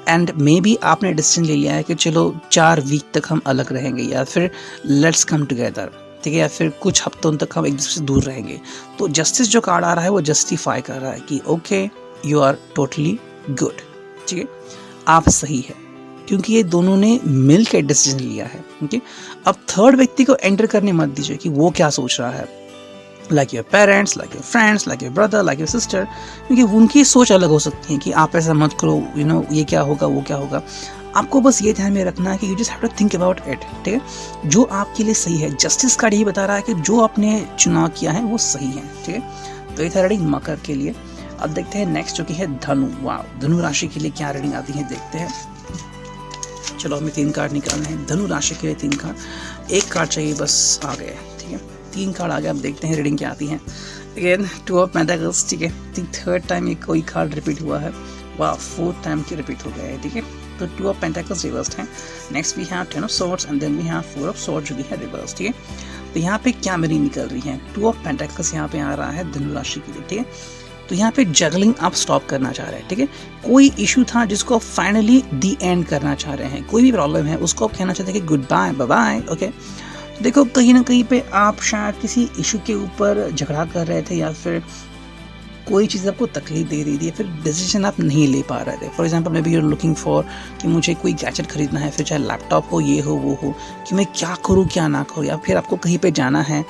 एंड मे बी आपने डिसीजन ले लिया है कि चलो 4 वीक तक हम अलग रहेंगे, या फिर लेट्स कम टुगेदर, ठीक है, या फिर कुछ हफ्तों तक हम एक दूसरे से दूर रहेंगे, तो जस्टिस जो कार्ड आ रहा है वो जस्टिफाई कर रहा है कि okay you are totally good, ठीक है, आप सही है, क्योंकि ये दोनों ने मिल के डिसीजन लिया है, ठीक है। अब थर्ड व्यक्ति को एंटर करने मत दीजिए कि वो क्या सोच रहा है, like your parents, like your friends, like your brother, like your sister, क्योंकि उनकी सोच अलग हो सकती है कि आप ऐसा मत करो, ये क्या होगा, वो क्या होगा। आपको बस ये ध्यान में रखना है कि you just have to think about it, ठीक है, जो आपके लिए सही है। जस्टिस कार्ड यही बता रहा है कि जो आपने चुनाव किया है वो सही है, ठीक है। तो ये था रीडिंग मकर के लिए। अब देखते हैं नेक्स्ट जो कि है धनु। वाह, धनु राशि के लिए क्या रीडिंग आती है देखते हैं। चलो हमें 3 कार्ड निकालने हैं धनु राशि के लिए। 3 कार्ड, एक कार्ड चाहिए बस, आ गए, ठीक है। 3 कार्ड आ गया। अब देखते हैं रीडिंग क्या आती है। अगेन 2 ऑफ पेंटाकल्स, ठीक है। थर्ड टाइम एक कोई कार्ड रिपीट हुआ है। वाह, 4th टाइम की रिपीट हो गया है, ठीक है। तो 2 ऑफ पेंटाकल्स रिवर्स्ड है। Next we have 10 of swords and then we have 4 of swords जो कि है रिवर्स, ठीक है। तो यहाँ पे क्या मेरी निकल रही है, 2 ऑफ पेंटाकल्स यहाँ पे आ रहा है धनु राशि के लिए, ठीक है। तो यहाँ पे जगलिंग आप स्टॉप करना चाह रहे हैं, ठीक है। कोई इशू था जिसको आप फाइनली दी एंड करना चाह रहे हैं, कोई भी प्रॉब्लम है उसको आप कहना चाहते हैं कि goodbye, bye bye, okay. तो देखो, कहीं ना कहीं पे आप शायद किसी इशू के ऊपर झगड़ा कर रहे थे, या फिर कोई चीज़ आपको तकलीफ दे रही थी, या फिर डिसीजन आप नहीं ले पा रहे थे। For example maybe you are looking for कि मुझे कोई गैजेट खरीदना है, फिर चाहे लैपटॉप हो, ये हो, वो हो, कि मैं क्या करूँ क्या ना करूँ, या फिर आपको कहीं पे जाना है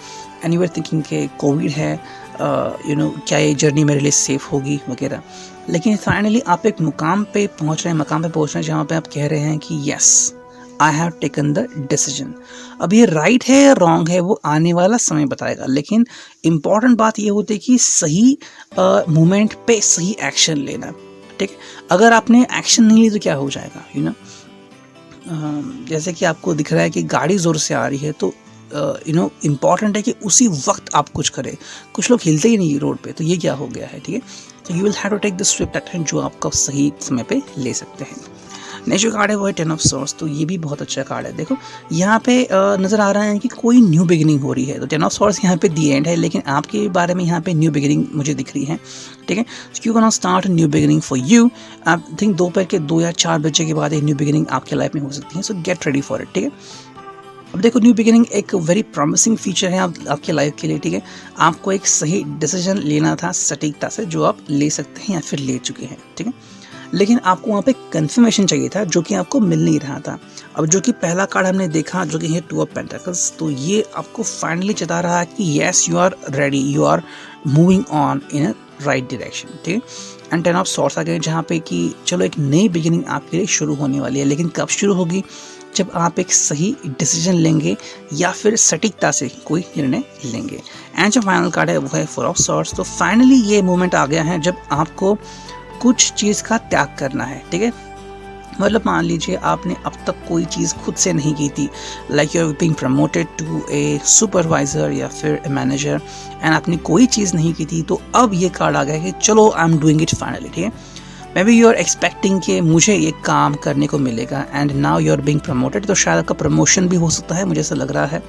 एंड यू आर थिंकिंग कि कोविड है, क्या ये जर्नी मेरे लिए सेफ़ होगी वगैरह। लेकिन फाइनली आप एक मुकाम पे पहुँच रहे हैं जहाँ पे आप कह रहे हैं कि yes I have taken the decision. अब ये राइट है या रॉन्ग है वो आने वाला समय बताएगा, लेकिन इम्पॉर्टेंट बात ये होती है कि सही मोमेंट पे सही एक्शन लेना, ठीक है। अगर आपने एक्शन नहीं ली तो क्या हो जाएगा, जैसे कि आपको दिख रहा है कि गाड़ी ज़ोर से आ रही है, तो इम्पॉर्टेंट है कि उसी वक्त आप कुछ करें। कुछ लोग हिलते ही नहीं रोड पे, तो ये क्या हो गया है, ठीक है। तो you will have to take the swift action जो आपको सही समय पे ले सकते हैं। नेक्स्ट जो कार्ड है वो है 10 ऑफ सॉर्ड्स। तो ये भी बहुत अच्छा कार्ड है। देखो यहाँ पे नज़र आ रहा है कि कोई न्यू बिगिनिंग हो रही है। तो 10 ऑफ सॉर्ड्स यहाँ पे दी एंड है, लेकिन आपके बारे में यहाँ पे न्यू बिगिनिंग मुझे दिख रही है, ठीक है। You can start new beginning for you. I think दोपहर के 2 या 4 बजे के बाद एक न्यू बिगिनिंग आपके लाइफ में हो सकती है। So get ready for it, ठीक है। अब देखो न्यू बिगिनिंग एक वेरी प्रॉमिसिंग फीचर है आपके लाइफ के लिए, ठीक है। आपको एक सही डिसीजन लेना था सटीकता से, जो आप ले सकते हैं या फिर ले चुके हैं, ठीक है। लेकिन आपको वहाँ पे कंफर्मेशन चाहिए था जो कि आपको मिल नहीं रहा था। अब जो कि पहला कार्ड हमने देखा जो कि है 2 ऑफ पेंटिकल्स, तो ये आपको फाइनली बता रहा है कि yes you are ready, you are moving on in a right direction, ठीक है। एंड 10 ऑफ सॉर्ड्स आ गए जहाँ पे कि चलो एक नई बिगिनिंग आपके लिए शुरू होने वाली है, लेकिन कब शुरू होगी? जब आप एक सही डिसीजन लेंगे या फिर सटीकता से कोई निर्णय लेंगे। एंड जो फाइनल कार्ड है वो है 4 ऑफ सॉर्ड्स। तो फाइनली ये मोमेंट आ गया है जब आपको कुछ चीज़ का त्याग करना है, ठीक है। मतलब मान लीजिए आपने अब तक कोई चीज़ खुद से नहीं की थी, like you are being promoted to a supervisor या फिर ए मैनेजर, एंड आपने कोई चीज़ नहीं की थी, तो अब ये कार्ड आ गया कि चलो I am doing it finally, ठीक है। Maybe you are expecting कि मुझे ये काम करने को मिलेगा and now you are being promoted. तो शायद आपका प्रमोशन भी हो सकता है, मुझे ऐसा लग रहा है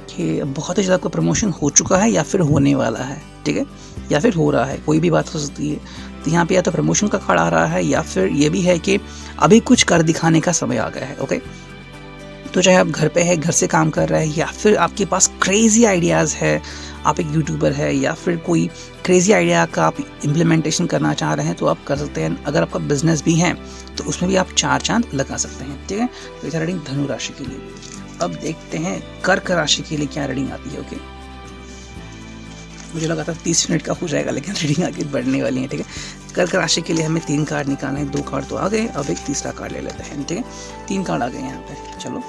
कि बहुत ही ज़्यादा आपका प्रमोशन हो चुका है या फिर होने वाला है, ठीक है, या फिर हो रहा है, कोई भी बात हो सकती है। तो यहाँ पे या तो प्रमोशन का कार्ड आ रहा है या फिर ये भी है कि अभी कुछ कर दिखाने का समय आ गया है, ओके। तो चाहे आप घर पे है, घर से काम कर रहे हैं, या फिर आपके पास क्रेजी आइडियाज़ है, आप एक यूट्यूबर है, या फिर कोई क्रेजी आइडिया का आप इम्प्लीमेंटेशन करना चाह रहे हैं तो आप कर सकते हैं। अगर आपका बिजनेस भी है तो उसमें भी आप 4 चांद लगा सकते हैं, ठीक है। तो ये रीडिंग धनु राशि के लिए। अब देखते हैं कर्क राशि के लिए क्या रीडिंग आती है, ओके। मुझे लगा था 30 मिनट का हो जाएगा, लेकिन रीडिंग आगे बढ़ने वाली है, ठीक है। कर्क राशि के लिए हमें 3 कार्ड निकालने हैं, 2 कार्ड तो आ गए, अब एक तीसरा कार्ड ले लेते हैं, ठीक है। 3 कार्ड आ गए यहाँ पे, चलो।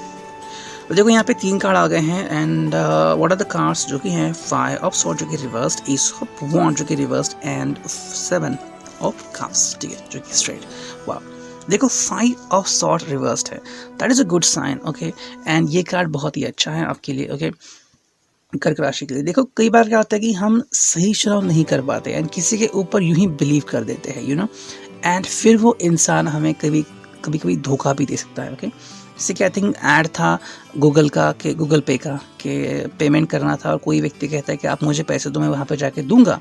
तो देखो यहाँ पे 3 कार्ड आ गए हैं and what are the cards जो कि हैं 5 ऑफ सॉर्ड जो कि रिवर्स्ड, एस ऑफ वॉन्ड जो कि रिवर्स्ड, एंड 7 ऑफ कप्स, ठीक है, जो कि स्ट्रेट। वाह, देखो 5 ऑफ सॉर्ड रिवर्स्ड है, that is a good sign, okay. And ये कार्ड बहुत ही अच्छा है आपके लिए, ओके, कर्क राशि के लिए। देखो कई बार क्या होता है कि हम सही चुनाव नहीं कर पाते एंड किसी के ऊपर यूं ही बिलीव कर देते हैं, यू नो, एंड फिर वो इंसान हमें कभी कभी धोखा भी दे सकता है, ओके। जैसे कि आई थिंक ऐड था गूगल का कि गूगल पे का कि पेमेंट करना था और कोई व्यक्ति कहता है कि आप मुझे पैसे दो, मैं वहाँ पे जाके दूंगा,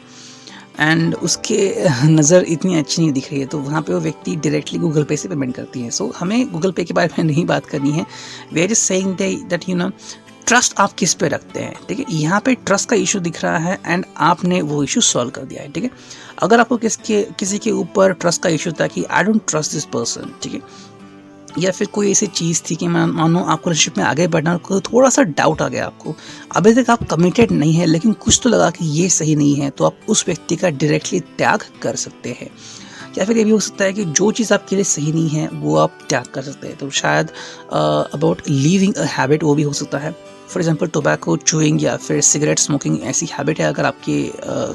एंड उसके नज़र इतनी अच्छी नहीं दिख रही है, तो वहाँ पे वो व्यक्ति डायरेक्टली गूगल पे से पेमेंट करती है। सो हमें गूगल पे के बारे में नहीं बात करनी है, we are just saying that you know trust आप किस पे रखते हैं, ठीक है। यहाँ पे ट्रस्ट का इशू दिख रहा है एंड आपने वो इशू सॉल्व कर दिया है, ठीक है। अगर आपको किसी के ऊपर ट्रस्ट का इशू था कि I don't trust this person, ठीक है, या फिर कोई ऐसी चीज़ थी कि मानो आपको रिलेशनशिप में आगे बढ़ना, को थोड़ा सा डाउट आ गया आपको, अभी तक आप कमिटेड नहीं है लेकिन कुछ तो लगा कि ये सही नहीं है, तो आप उस व्यक्ति का डायरेक्टली त्याग कर सकते हैं। या फिर ये भी हो सकता है कि जो चीज़ आपके लिए सही नहीं है वो आप त्याग कर सकते हैं। तो शायद अबाउट लीविंग अ हैबिट वो भी हो सकता है, फॉर एग्जांपल टोबैको चूइंग या फिर सिगरेट स्मोकिंग ऐसी हैबिट है अगर आपकी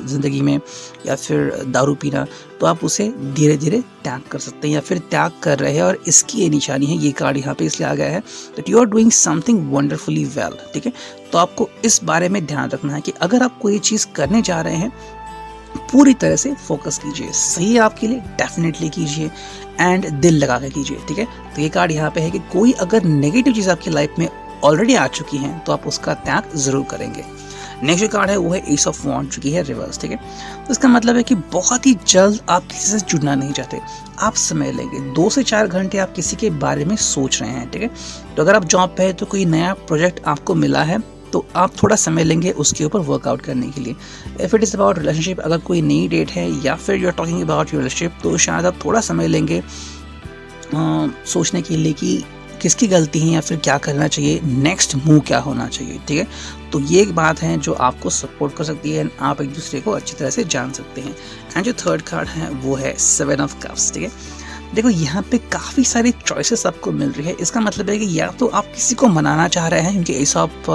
ज़िंदगी में, या फिर दारू पीना, तो आप उसे धीरे धीरे त्याग कर सकते हैं या फिर त्याग कर रहे हैं। और इसकी ये निशानी है, ये कार्ड यहाँ पे इसलिए आ गया है that you are doing something wonderfully well, ठीक है। तो आपको इस बारे में ध्यान रखना है कि अगर आप कोई चीज़ करने जा रहे हैं पूरी तरह से फोकस कीजिए, सही आपके लिए डेफिनेटली कीजिए एंड दिल लगा कर कीजिए, ठीक है। तो ये कार्ड यहाँ पे है कि कोई अगर नेगेटिव चीज़ आपकी लाइफ में ऑलरेडी आ चुकी हैं तो आप उसका त्याग जरूर करेंगे। नेक्स्ट जो कार्ड है वो है एस ऑफ वॉन्ड जो कि है रिवर्स, ठीक है। तो इसका मतलब है कि बहुत ही जल्द आप किसी से जुड़ना नहीं चाहते, आप समय लेंगे, 2 से 4 घंटे आप किसी के बारे में सोच रहे हैं, ठीक है। तो अगर आप जॉब पे है तो कोई नया प्रोजेक्ट आपको मिला है तो आप थोड़ा समय लेंगे उसके ऊपर वर्कआउट करने के लिए। If it is about relationship, अगर कोई नई डेट है या फिर you are talking about your relationship, तो शायद आप थोड़ा समय लेंगे सोचने के लिए कि किसकी गलती है या फिर क्या करना चाहिए, नेक्स्ट मूव क्या होना चाहिए, ठीक है। तो ये एक बात है जो आपको सपोर्ट कर सकती है, आप एक दूसरे को अच्छी तरह से जान सकते हैं। एंड जो थर्ड कार्ड है वो है 7 ऑफ कप्स, ठीक है। देखो यहाँ पे काफ़ी सारी चॉइसेस आपको मिल रही है, इसका मतलब है कि या तो आप किसी को मनाना चाह रहे हैं क्योंकि ace of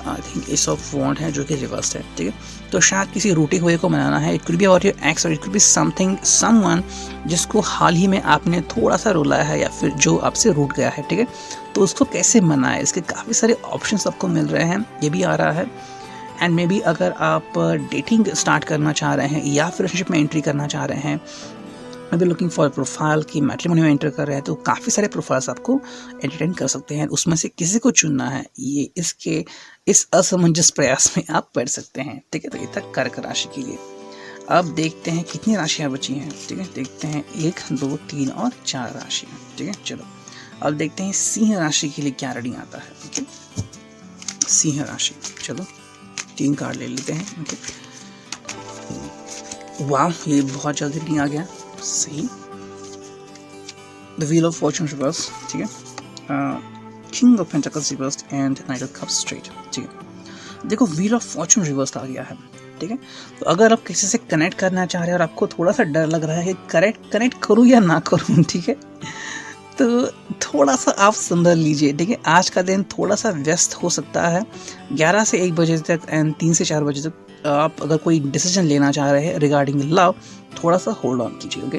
I think ace of wands है जो कि रिवर्स है, ठीक है। तो शायद किसी रूठे हुए को मनाना है, it could be about your ex और it could be something someone जिसको हाल ही में आपने थोड़ा सा रुलाया है या फिर जो आपसे रूठ गया है, ठीक है। तो उसको कैसे मनाए, इसके काफ़ी सारे ऑप्शंस आपको मिल रहे हैं, ये भी आ रहा है। एंड मे बी अगर आप डेटिंग स्टार्ट करना चाह रहे हैं या फिर रिलेशनशिप में एंट्री करना चाह रहे हैं, अभी लुकिंग फॉर प्रोफाइल की मैट्रिमोनी में एंटर कर रहे हैं, तो काफ़ी सारे प्रोफाइल्स आपको एंटरटेन कर सकते हैं। उसमें से किसी को चुनना है, ये इस असमंजस प्रयास में आप पढ़ सकते हैं। ठीक है, तो ये था कर्क राशि के लिए। अब देखते हैं कितनी राशियाँ बची हैं। ठीक है, देखते हैं 1, 2, 3 और 4 राशियाँ। ठीक है, चलो अब देखते हैं सिंह राशि के लिए क्या रीडिंग आता है। ओके, सिंह राशि, चलो 3 कार्ड ले लेते हैं। ओके, वाह, ये बहुत जल्दी रीडिंग आ गया, सही। The wheel of Fortune reverse, ठीक है, king of pentacles reverse and night of cups straight. ठीक है, देखो व्हील ऑफ फॉर्चून रिवर्स आ गया है। ठीक है, तो अगर आप किसी से कनेक्ट करना चाह रहे हैं और आपको थोड़ा सा डर लग रहा है कि कनेक्ट करूं या ना करूं, ठीक है, तो थोड़ा सा आप संभल लीजिए। ठीक है, आज का दिन थोड़ा सा व्यस्त हो सकता है। 11 से 1 बजे तक एंड 3 से 4 बजे तक आप अगर कोई डिसीजन लेना चाह रहे हैं रिगार्डिंग लव, थोड़ा सा होल्ड ऑन कीजिए। ओके,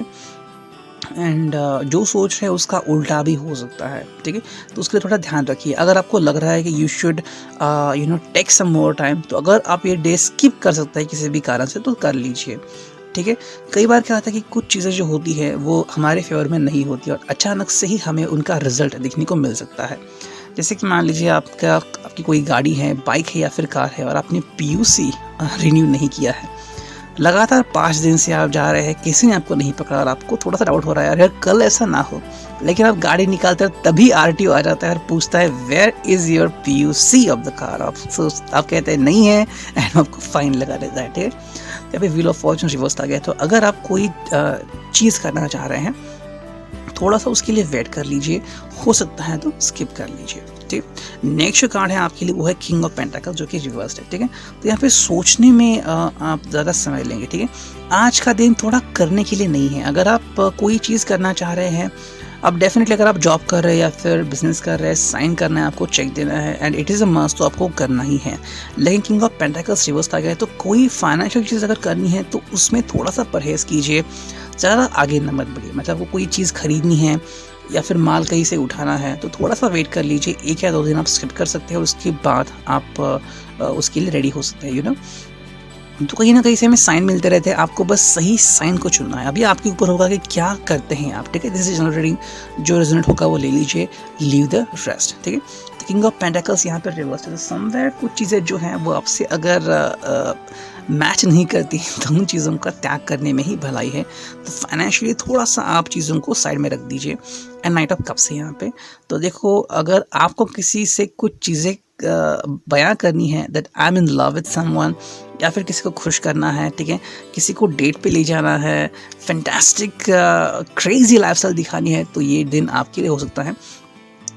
एंड जो सोच रहे हैं उसका उल्टा भी हो सकता है। ठीक है, तो उसके लिए थोड़ा ध्यान रखिए। अगर आपको लग रहा है कि you should take some more time, तो अगर आप ये डे स्किप कर सकते हैं किसी भी कारण से, तो कर लीजिए। ठीक है, कई बार क्या होता है कि कुछ चीज़ें जो होती है वो हमारे फेवर में नहीं होती और अचानक से ही हमें उनका रिजल्ट देखने को मिल सकता है। जैसे कि मान लीजिए आपकी कोई गाड़ी है, बाइक है या फिर कार है, और आपने PUC रिन्यू नहीं किया है, लगातार 5 दिन से आप जा रहे हैं, किसी ने आपको नहीं पकड़ा और आपको थोड़ा सा डाउट हो रहा है यार कल ऐसा ना हो, लेकिन आप गाड़ी निकालते हो तभी RTO आ जाता है और पूछता है where is your PUC of the car. आप कहते हैं नहीं है एंड आपको फाइन लगा देता है। ठीक है, या फिर व्हील ऑफ फॉर्चून रिवर्स आ गया। तो अगर आप कोई चीज़ करना चाह रहे हैं, थोड़ा सा उसके लिए वेट कर लीजिए, हो सकता है तो स्किप कर लीजिए। ठीक, नेक्स्ट कार्ड है आपके लिए, वो है किंग ऑफ पेंटाकल्स जो कि रिवर्स्ड है। ठीक है, तो यहाँ पे सोचने में आप ज़्यादा समय लेंगे। ठीक है, आज का दिन थोड़ा करने के लिए नहीं है। अगर आप कोई चीज़ करना चाह रहे हैं, अब डेफिनेटली अगर आप जॉब कर रहे हैं या फिर बिजनेस कर रहे हैं, साइन करना है, आपको चेक देना है and it is a must, तो आपको करना ही है। लेकिन किंग ऑफ पेंटाकल्स रिवर्स आ गया है, तो कोई फाइनेंशियल चीज़ अगर करनी है तो उसमें थोड़ा सा परहेज़ कीजिए, ज़्यादा आगे न मत बढ़िए। मतलब वो कोई चीज़ खरीदनी है या फिर माल कहीं से उठाना है, तो थोड़ा सा वेट कर लीजिए। 1 या 2 दिन आप स्किप कर सकते हैं और उसके बाद आप उसके लिए रेडी हो सकते हैं। तो कहीं ना कहीं से हमें साइन मिलते रहते हैं, आपको बस सही साइन को चुनना है। अभी आपके ऊपर होगा कि क्या करते हैं आप। ठीक है, दिस इज जनरल रीडिंग, जो रेजोनेट होगा वो ले लीजिए, लीव द रेस्ट। ठीक है, तो किंग ऑफ पेंटाकल्स यहाँ पर रिवर्स है। समवेयर कुछ चीज़ें जो हैं वो आपसे अगर मैच नहीं करती तो उन चीज़ों का त्याग करने में ही भलाई है। तो फाइनेंशियली थोड़ा सा आप चीज़ों को साइड में रख दीजिए। एंड नाइट ऑफ कप्स है यहाँ पे। तो देखो, अगर आपको किसी से कुछ चीज़ें बयां करनी है, that I am in love with someone, या फिर किसी को खुश करना है, ठीक है, किसी को डेट पे ले जाना है, फैंटास्टिक क्रेजी लाइफस्टाइल दिखानी है, तो ये दिन आपके लिए हो सकता है।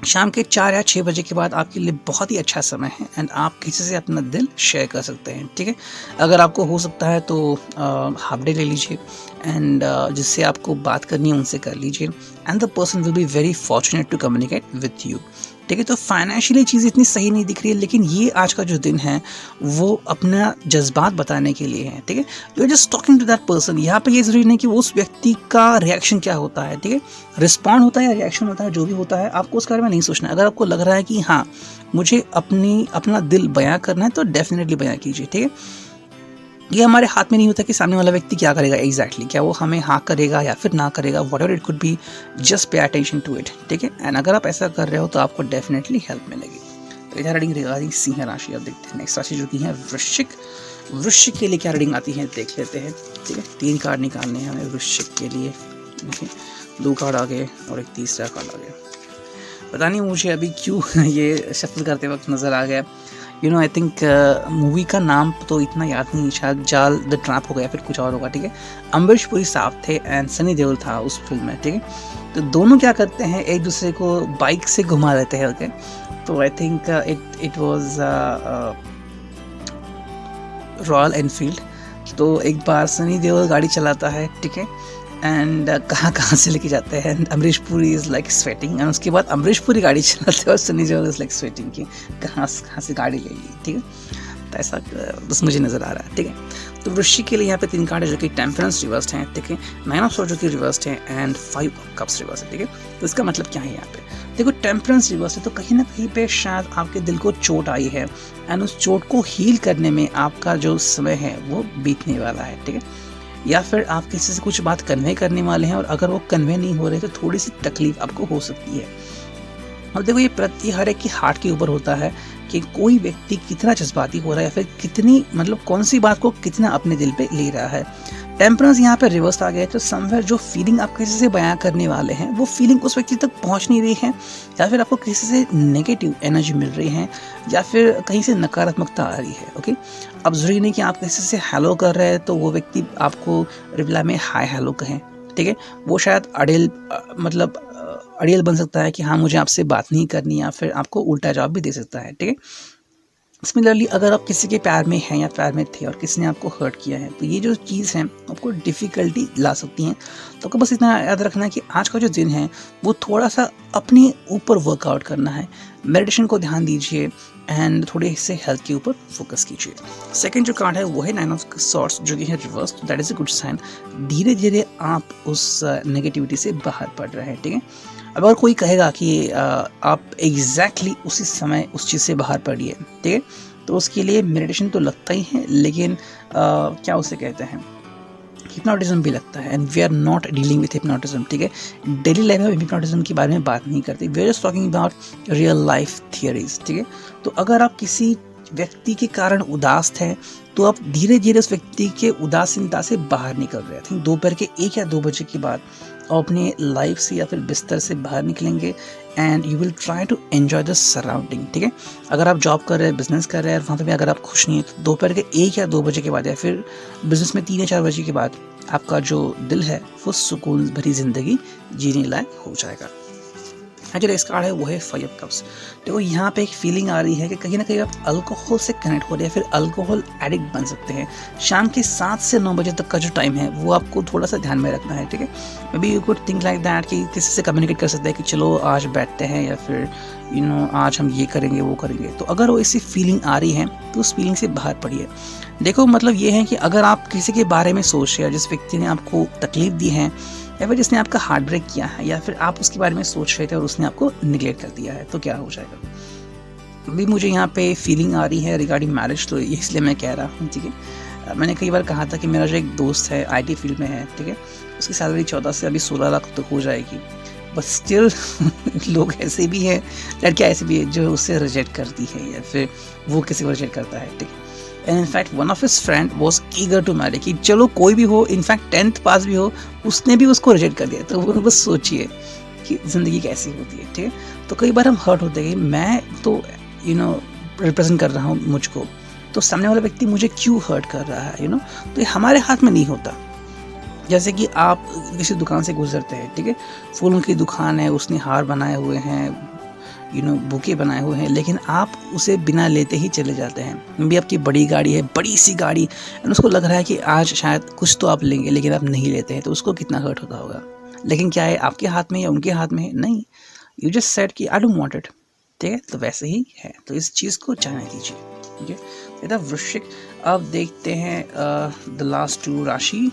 शाम के 4 या 6 बजे के बाद आपके लिए बहुत ही अच्छा समय है एंड आप किसी से अपना दिल शेयर कर सकते हैं। ठीक है, अगर आपको हो सकता है तो हाफ डे ले लीजिए एंड जिससे आपको बात करनी है उनसे कर लीजिए and the person will be very fortunate to communicate with you. ठीक है, तो फाइनेंशियली चीज़ इतनी सही नहीं दिख रही है, लेकिन ये आज का जो दिन है वो अपना जज्बात बताने के लिए है। ठीक है, you are just talking to that person. यहाँ पे ये ज़रूरी नहीं कि उस व्यक्ति का रिएक्शन क्या होता है। ठीक है, रिस्पॉन्ड होता है या रिएक्शन होता है, जो भी होता है आपको उसके बारे में नहीं सोचना है। अगर आपको लग रहा है कि हाँ मुझे अपना दिल बयां करना है, तो डेफिनेटली बयां कीजिए। ठीक है, ये हमारे हाथ में नहीं होता कि सामने वाला व्यक्ति क्या करेगा एग्जैक्टली, क्या वो हमें हाँ करेगा या फिर ना करेगा, whatever it could be, just pay attention to it. ठीक है, एंड अगर आप ऐसा कर रहे हो तो आपको डेफिनेटली हेल्प मिलेगी। तो इधर रीडिंग रिगार्डिंग सिंह राशि। अब देखते हैं नेक्स्ट राशि जो कि है वृश्चिक। वृश्चिक के लिए क्या रीडिंग आती है देख लेते हैं। ठीक है, 3 कार्ड निकालने हैं हमें वृश्चिक के लिए। देखिए 2 कार्ड आ गए और एक तीसरा कार्ड आ गया। पता नहीं मुझे अभी क्यों ये शफल करते वक्त नज़र आ गया। आई थिंक मूवी का नाम तो इतना याद नहीं, शायद जाल द ट्रैप होगा या फिर कुछ और होगा। ठीक है, अमरीश पुरी साहब थे एंड सनी देओल था उस फिल्म में। ठीक है, तो दोनों क्या करते हैं, एक दूसरे को बाइक से घुमा देते हैं। ओके, तो I think it was royal Enfield. तो एक बार सनी देओल गाड़ी चलाता है, ठीक है, एंड कहाँ से लेके जाते हैं, and Amrish Puri is like sweating, and उसके बाद अमरीश पुरी गाड़ी चलाते हैं और Sunny Deol is like sweating कि कहाँ से गाड़ी ले ली। ठीक है, तो ऐसा बस मुझे नज़र आ रहा है। ठीक है, तो वृश्चिक के लिए यहाँ पे 3 कार्ड है जो कि टेम्परेंस रिवर्स्ड हैं, ठीक है, 9 ऑफ सॉर्ड्स जो कि रिवर्स्ड है एंड 5 ऑफ कप्स रिवर्स है, ठीक है। तो इसका मतलब क्या है यहाँ पे, देखो टेम्परेंस रिवर्स है तो कहीं ना कहीं पे शायद आपके दिल को चोट आई है एंड उस चोट को हील करने में आपका जो समय है वो बीतने वाला है, ठीक है। या फिर आप किसी से कुछ बात कन्वे करने वाले हैं और अगर वो कन्वे नहीं हो रहे तो थोड़ी सी तकलीफ आपको हो सकती है। अब देखो ये हर एक की हार्ट के ऊपर होता है कि कोई व्यक्ति कितना जज्बाती हो रहा है या फिर कितनी मतलब कौन सी बात को कितना अपने दिल पे ले रहा है। टेम्परेंस यहाँ पे रिवर्स आ गया है तो समवेयर जो फीलिंग आप किसी से बयां करने वाले हैं वो फीलिंग उस व्यक्ति तक पहुंच नहीं रही है, या फिर आपको किसी से नेगेटिव एनर्जी मिल रही है या फिर कहीं से नकारात्मकता आ रही है। ओके, अब जरूरी नहीं कि आप किसी से हेलो कर रहे हैं तो वो व्यक्ति आपको रिप्लाई में हाय हेलो कहें, ठीक है। वो शायद अड़ियल बन सकता है कि हाँ मुझे आपसे बात नहीं करनी, या फिर आपको उल्टा जवाब भी दे सकता है, ठीक है। सिमिलरली अगर आप किसी के प्यार में हैं या प्यार में थे और किसी ने आपको हर्ट किया है तो ये जो चीज़ है आपको डिफ़िकल्टी ला सकती हैं। तो आपको बस इतना याद रखना है कि आज का जो दिन है वो थोड़ा सा अपने ऊपर वर्कआउट करना है, मेडिटेशन को ध्यान दीजिए एंड थोड़े से हेल्थ के ऊपर फोकस कीजिए। सेकंड जो कार्ड है वो है 9 ऑफ सॉर्ड्स जो कि है reverse, that is a good sign. धीरे धीरे आप उस नेगेटिविटी से बाहर पड़ रहे हैं, ठीक है। अब अगर कोई कहेगा कि आप एग्जैक्टली उसी समय उस चीज़ से बाहर पड़िए, ठीक है, तो उसके लिए मेडिटेशन तो लगता ही है, लेकिन क्या उसे कहते हैं हिप्नोटिज्म भी लगता है। And we are not dealing with hypnotism, ठीक है। डेली लाइफ में हिप्नोटिज्म के बारे में बात नहीं करते, we are just talking about real life theories, ठीक है। तो अगर आप किसी व्यक्ति के कारण उदास थे तो आप धीरे धीरे उस व्यक्ति के उदासीनता से बाहर निकल रहे थे। दोपहर के 1 या 2 बजे के बाद आप अपने लाइफ से या फिर बिस्तर से बाहर निकलेंगे and you will try to enjoy the surrounding, ठीक है। अगर आप जॉब कर रहे हैं, बिजनेस कर रहे हैं, वहाँ पे भी अगर आप खुश नहीं है तो दोपहर के 1 या 2 बजे के बाद या फिर बिजनेस में 3 या 4 बजे के बाद आपका जो दिल है वो सुकून भरी जिंदगी जीने लायक हो जाएगा। जो नेक्स्ट कार्ड है वो है 5 ऑफ कप्स। देखो यहाँ पे एक फीलिंग आ रही है कि कहीं ना कहीं आप अल्कोहल से कनेक्ट हो रहे हैं, फिर अल्कोहल एडिक्ट बन सकते हैं। शाम के 7 से 9 बजे तक का जो टाइम है वो आपको थोड़ा सा ध्यान में रखना है, ठीक है। Maybe you could think like that कि किसी से कम्युनिकेट कर सकते हैं कि चलो आज बैठते हैं या फिर आज हम ये करेंगे वो करेंगे। तो अगर वो ऐसी फीलिंग आ रही है तो उस फीलिंग से बाहर पड़िए। देखो मतलब ये है कि अगर आप किसी के बारे में सोच रहे हैं जिस व्यक्ति ने आपको तकलीफ दी है या फिर जिसने आपका हार्ट ब्रेक किया है या फिर आप उसके बारे में सोच रहे थे और उसने आपको निगलेक्ट कर दिया है, तो क्या हो जाएगा। अभी मुझे यहाँ पे फीलिंग आ रही है रिगार्डिंग मैरिज, तो इसलिए मैं कह रहा हूँ, ठीक है। मैंने कई बार कहा था कि मेरा जो एक दोस्त है IT फील्ड में है, ठीक है, उसकी सैलरी 14 से अभी 16 लाख तक हो जाएगी, बट स्टिल लोग ऐसे भी हैं, लड़कियाँ ऐसे भी है जो उससे रिजेक्ट करती है या फिर वो किसी को रिजेक्ट करता है, ठीक है। And in fact one of his friend was eager to marry, कि चलो कोई भी हो, इनफैक्ट 10th पास भी हो, उसने भी उसको रिजेक्ट कर दिया। तो वो बस सोचिए कि ज़िंदगी कैसी होती है, ठीक है। तो कई बार हम हर्ट होते हैं कि मैं तो रिप्रेजेंट कर रहा हूँ मुझको, तो सामने वाला व्यक्ति मुझे क्यों हर्ट कर रहा है, तो ये हमारे हाथ में नहीं होता। जैसे कि आप किसी दुकान से गुजरते हैं, ठीक है, फूलों की दुकान है, उसने हार बनाए हुए हैं, बुके बनाए हुए हैं, लेकिन आप उसे बिना लेते ही चले जाते हैं। भी आपकी बड़ी गाड़ी है, बड़ी सी गाड़ी, और उसको लग रहा है कि आज शायद कुछ तो आप लेंगे, लेकिन आप नहीं लेते हैं, तो उसको कितना हर्ट होता होगा। लेकिन क्या है आपके हाथ में या उनके हाथ में है? नहीं, यू जस्ट सेड कि आई डोंट वांट इट, ठीक है। तो वैसे ही है, तो इस चीज़ को जाने दीजिए, ठीक है। वृश्चिक, अब देखते हैं द लास्ट 2 राशि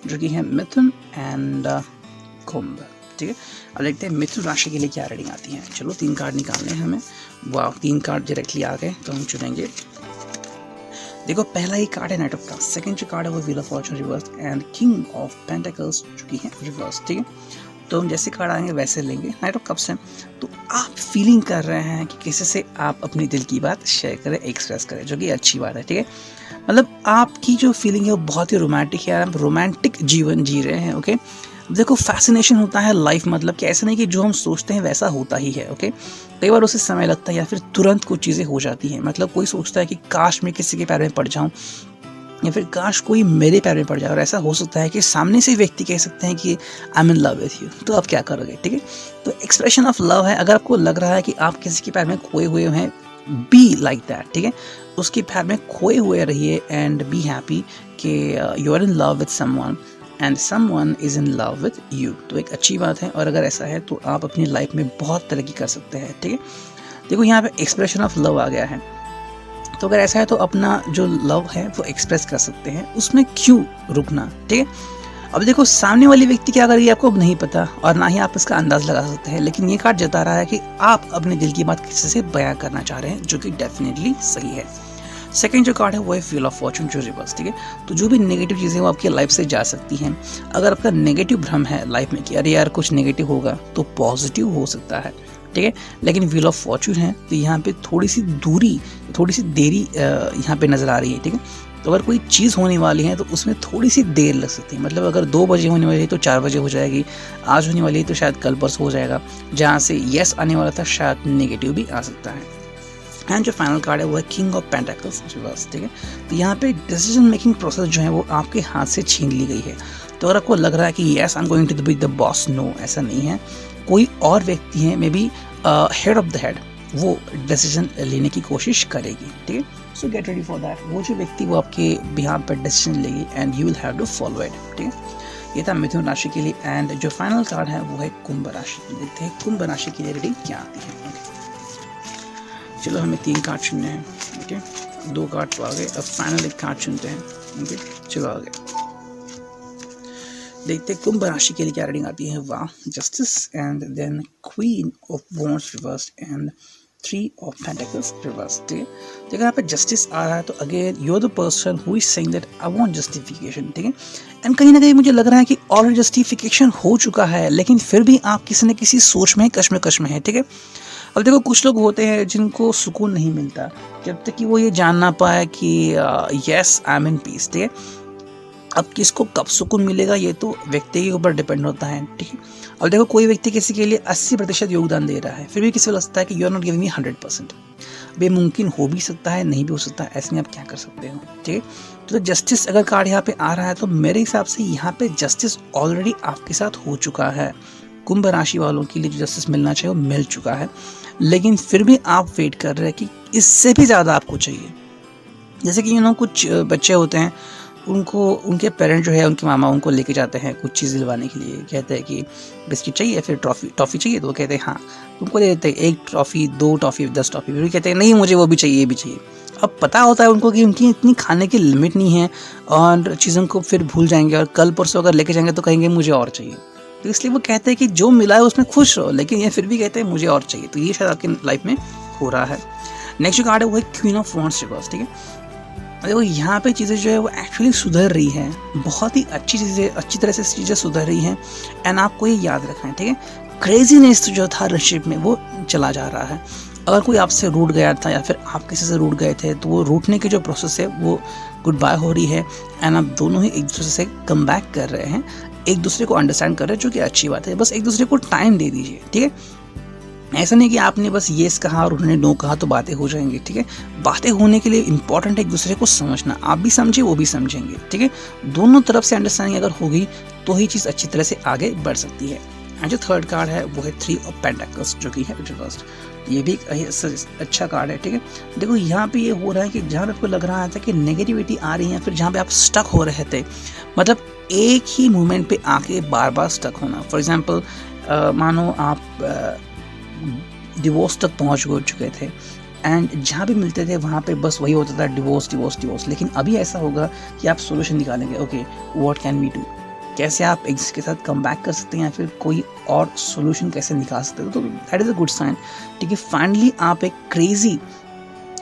जो कि है मिथुन एंड कुंभ, ठीक है। अब देखते हैं मिथुन राशि के लिए क्या रीडिंग आती है। चलो 3 कार्ड निकालने हैं हमें। वाह, 3 कार्ड डायरेक्टली आ गए, तो हम चुनेंगे। देखो पहला ही कार्ड है नाइट ऑफ कप्स, सेकंड जो कार्ड है वो wheel of Fortune reverse and king of pentacles जो कि है रिवर्स, ठीक है। तो हम जैसे कार्ड आएंगे वैसे लेंगे। नाइट ऑफ कप्स है तो आप फीलिंग कर रहे हैं कि किसी से आप अपनी दिल की बात शेयर करें, एक्सप्रेस करें, जो कि अच्छी बात है, ठीक है। मतलब आपकी जो फीलिंग है वो बहुत ही रोमांटिक है, आप रोमांटिक जीवन जी रहे हैं, ओके। देखो फैसिनेशन होता है लाइफ, मतलब कि ऐसा नहीं कि जो हम सोचते हैं वैसा होता ही है, ओके। कई बार उसे समय लगता है या फिर तुरंत कुछ चीज़ें हो जाती हैं। मतलब कोई सोचता है कि काश मैं किसी के पैर में पड़ जाऊं या फिर काश कोई मेरे पैर में पड़ जाए, और ऐसा हो सकता है कि सामने से व्यक्ति कह सकते हैं कि I am in love with you, तो आप क्या करोगे, ठीक है। तो एक्सप्रेशन ऑफ लव है। अगर आपको लग रहा है कि आप किसी के पैर में खोए हुए हैं, बी लाइक दैट, ठीक है। उसके पैर में खोए हुए रहिए एंड बी हैप्पी कि you are in love with someone and someone is in love with you, तो एक अच्छी बात है। और अगर ऐसा है तो आप अपनी लाइफ में बहुत तरक्की कर सकते हैं, ठीक है। देखो यहाँ पे एक्सप्रेशन ऑफ लव आ गया है, तो अगर ऐसा है तो अपना जो लव है वो एक्सप्रेस कर सकते हैं, उसमें क्यों रुकना, ठीक है। अब देखो सामने वाली व्यक्ति क्या कर रही है आपको नहीं पता और ना ही आप इसका अंदाज लगा सकते हैं, लेकिन ये कार्ड जता रहा है कि आप अपने दिल की बात किसी से बयां करना चाह रहे हैं, जो कि डेफिनेटली सही है। सेकंड जो कार्ड है वो है व्हील ऑफ फॉर्चून जो रिवर्स, ठीक है। तो जो भी नेगेटिव चीज़ें वो आपकी लाइफ से जा सकती हैं। अगर आपका नेगेटिव भ्रम है लाइफ में कि अरे यार कुछ नेगेटिव होगा, तो पॉजिटिव हो सकता है, ठीक है। लेकिन व्हील ऑफ फॉर्चून है तो यहाँ पे थोड़ी सी दूरी, थोड़ी सी देरी यहाँ पे नज़र आ रही है, ठीक है। तो अगर कोई चीज़ होने वाली है तो उसमें थोड़ी सी देर लग सकती है, मतलब अगर 2 बजे होने वाली है तो 4 बजे हो जाएगी, आज होने वाली है तो शायद कल परसों हो जाएगा। जहाँ से यस आने वाला था शायद नेगेटिव भी आ सकता है। एंड जो फाइनल कार्ड है वो है किंग ऑफ पेंटाकल्स रिवर्स, ठीक है। तो यहाँ पे डिसीजन मेकिंग प्रोसेस जो है वो आपके हाथ से छीन ली गई है। तो अगर आपको लग रहा है कि yes I am going to be the boss, no ऐसा नहीं है। कोई और व्यक्ति है maybe head of the head, वो डिसीजन लेने की कोशिश करेगी, ठीक है। So get ready for that. वो जो व्यक्ति वो आपके बिहार पर डिसीजन लेगी and you will have to follow it, ठीक है। ये था मिथुन राशि के लिए। एंड जो फाइनल कार्ड है वो है कुंभ राशि। देखते हैं कुंभ राशि के लिए रीडिंग क्या आती है। चलो हमें 3 कार्ड चुनने हैं, ओके। 2 कार्ड तो आ गए, अब फाइनल एक कार्ड चुनते हैं, ओके। चलो आगे देखते हैं कुंभ राशि के लिए क्या रीडिंग आती है। वाह, justice and then queen of wands reverse and 3 of pentacles reverse, ठीक है। तो अगर यहाँ पे जस्टिस आ रहा है तो again you are the person who is saying that I want justification, ठीक है। एंड कहीं ना कहीं मुझे लग रहा है कि ऑलरेडी जस्टिफिकेशन हो चुका है, लेकिन फिर भी आप किसी न किसी सोच में कश्मकश में है, ठीक है। अब देखो कुछ लोग होते हैं जिनको सुकून नहीं मिलता जब तक कि वो ये जान ना पाए कि yes I M in peace, ठीक है। अब किसको कब सुकून मिलेगा ये तो व्यक्ति के ऊपर डिपेंड होता है, ठीक है। अब देखो कोई व्यक्ति किसी के लिए 80% योगदान दे रहा है, फिर भी किसी को लगता है कि you are not giving me 100%। बेमुमकिन हो भी सकता है, नहीं भी हो सकता है, ऐसे में आप क्या कर सकते हो, ठीक है। तो जस्टिस अगर कार्ड यहाँ पे आ रहा है तो मेरे हिसाब से यहाँ पे जस्टिस ऑलरेडी आपके साथ हो चुका है। कुंभ राशि वालों के लिए जो जस्टिस मिलना चाहिए वो मिल चुका है, लेकिन फिर भी आप वेट कर रहे हैं कि इससे भी ज़्यादा आपको चाहिए। जैसे कि कुछ बच्चे होते हैं, उनको उनके पेरेंट जो है उनके मामा उनको लेके जाते हैं कुछ चीज़ दिलवाने के लिए, कहते हैं कि बिस्किट चाहिए, फिर टॉफ़ी चाहिए, तो वो कहते हैं हाँ, तुमको दे देते हैं 1 टॉफ़ी 2 टॉफ़ी 10 टॉफ़ी, फिर भी कहते हैं नहीं मुझे वो भी चाहिए, ये भी चाहिए। अब पता होता है उनको कि उनकी इतनी खाने की लिमिट नहीं है और चीज़ों को फिर भूल जाएंगे और कल परसों अगर लेके जाएंगे तो कहेंगे मुझे और चाहिए। तो इसलिए वो कहते हैं कि जो मिला है उसमें खुश रहो, लेकिन ये फिर भी कहते हैं मुझे और चाहिए। तो ये शायद आपकी लाइफ में हो रहा है। नेक्स्ट जो कार्ड है वो है क्वीन ऑफ वॉन्ड्स रिवर्स, ठीक है। देखो यहाँ पे चीज़ें जो है वो एक्चुअली सुधर रही हैं, बहुत ही अच्छी चीज़ें, अच्छी तरह से चीज़ें सुधर रही हैं। एंड आपको ये याद रखना है, ठीक है। क्रेजीनेस जो था रिलेशनशिप में वो चला जा रहा है। अगर कोई आपसे रूठ गया था या फिर आप किसी से रूठ गए थे तो वो रूठने की जो प्रोसेस है वो गुड बाय हो रही है। एंड आप दोनों ही एक दूसरे से कम बैक कर रहे हैं, एक दूसरे को अंडरस्टैंड कर रहे हैं, जो कि अच्छी बात है। बस एक दूसरे को टाइम दे दीजिए, ठीक है। ऐसा नहीं कि आपने बस येस कहा और उन्होंने नो कहा तो बातें हो जाएंगी, ठीक है। बातें होने के लिए इंपॉर्टेंट है एक दूसरे को समझना, आप भी समझे वो भी समझेंगे, ठीक है। दोनों तरफ से अंडरस्टैंडिंग अगर होगी तो ही चीज़ अच्छी तरह से आगे बढ़ सकती है। एंड जो थर्ड कार्ड है वो है 3 ऑफ पेंटिकल्स, जो कि है रिवर्स्ड। ये भी एक अच्छा कार्ड है, ठीक है। देखो यहाँ पे ये हो रहा है कि जहाँ पे आपको लग रहा था कि नेगेटिविटी आ रही है, फिर जहाँ पे आप स्टक हो रहे थे, मतलब एक ही मोमेंट पे आके बार बार स्टक होना। फॉर एग्जाम्पल मानो आप डिवोर्स तक पहुंच चुके थे एंड जहाँ भी मिलते थे वहाँ पे बस वही होता था डिवोर्स डिवोर्स डिवोर्स। लेकिन अभी ऐसा होगा कि आप सोल्यूशन निकालेंगे, okay what can we do, कैसे आप एक के साथ कम बैक कर सकते हैं या फिर कोई और सोल्यूशन कैसे निकाल सकते हो। तो that is a good sign, ठीक है। फाइनली आप एक क्रेजी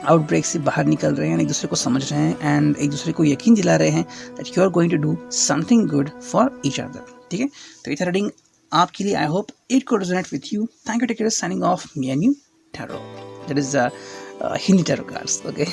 आउटब्रेक से बाहर निकल रहे हैं, एक दूसरे को समझ रहे हैं एंड एक दूसरे को यकीन दिला रहे हैं that you are going to do something good for each other, ठीक है। तो ये था रीडिंग आपके लिए। I hope it could resonate with you. Thank you, take care, signing off me and you tarot, that is Hindi tarot cards, okay.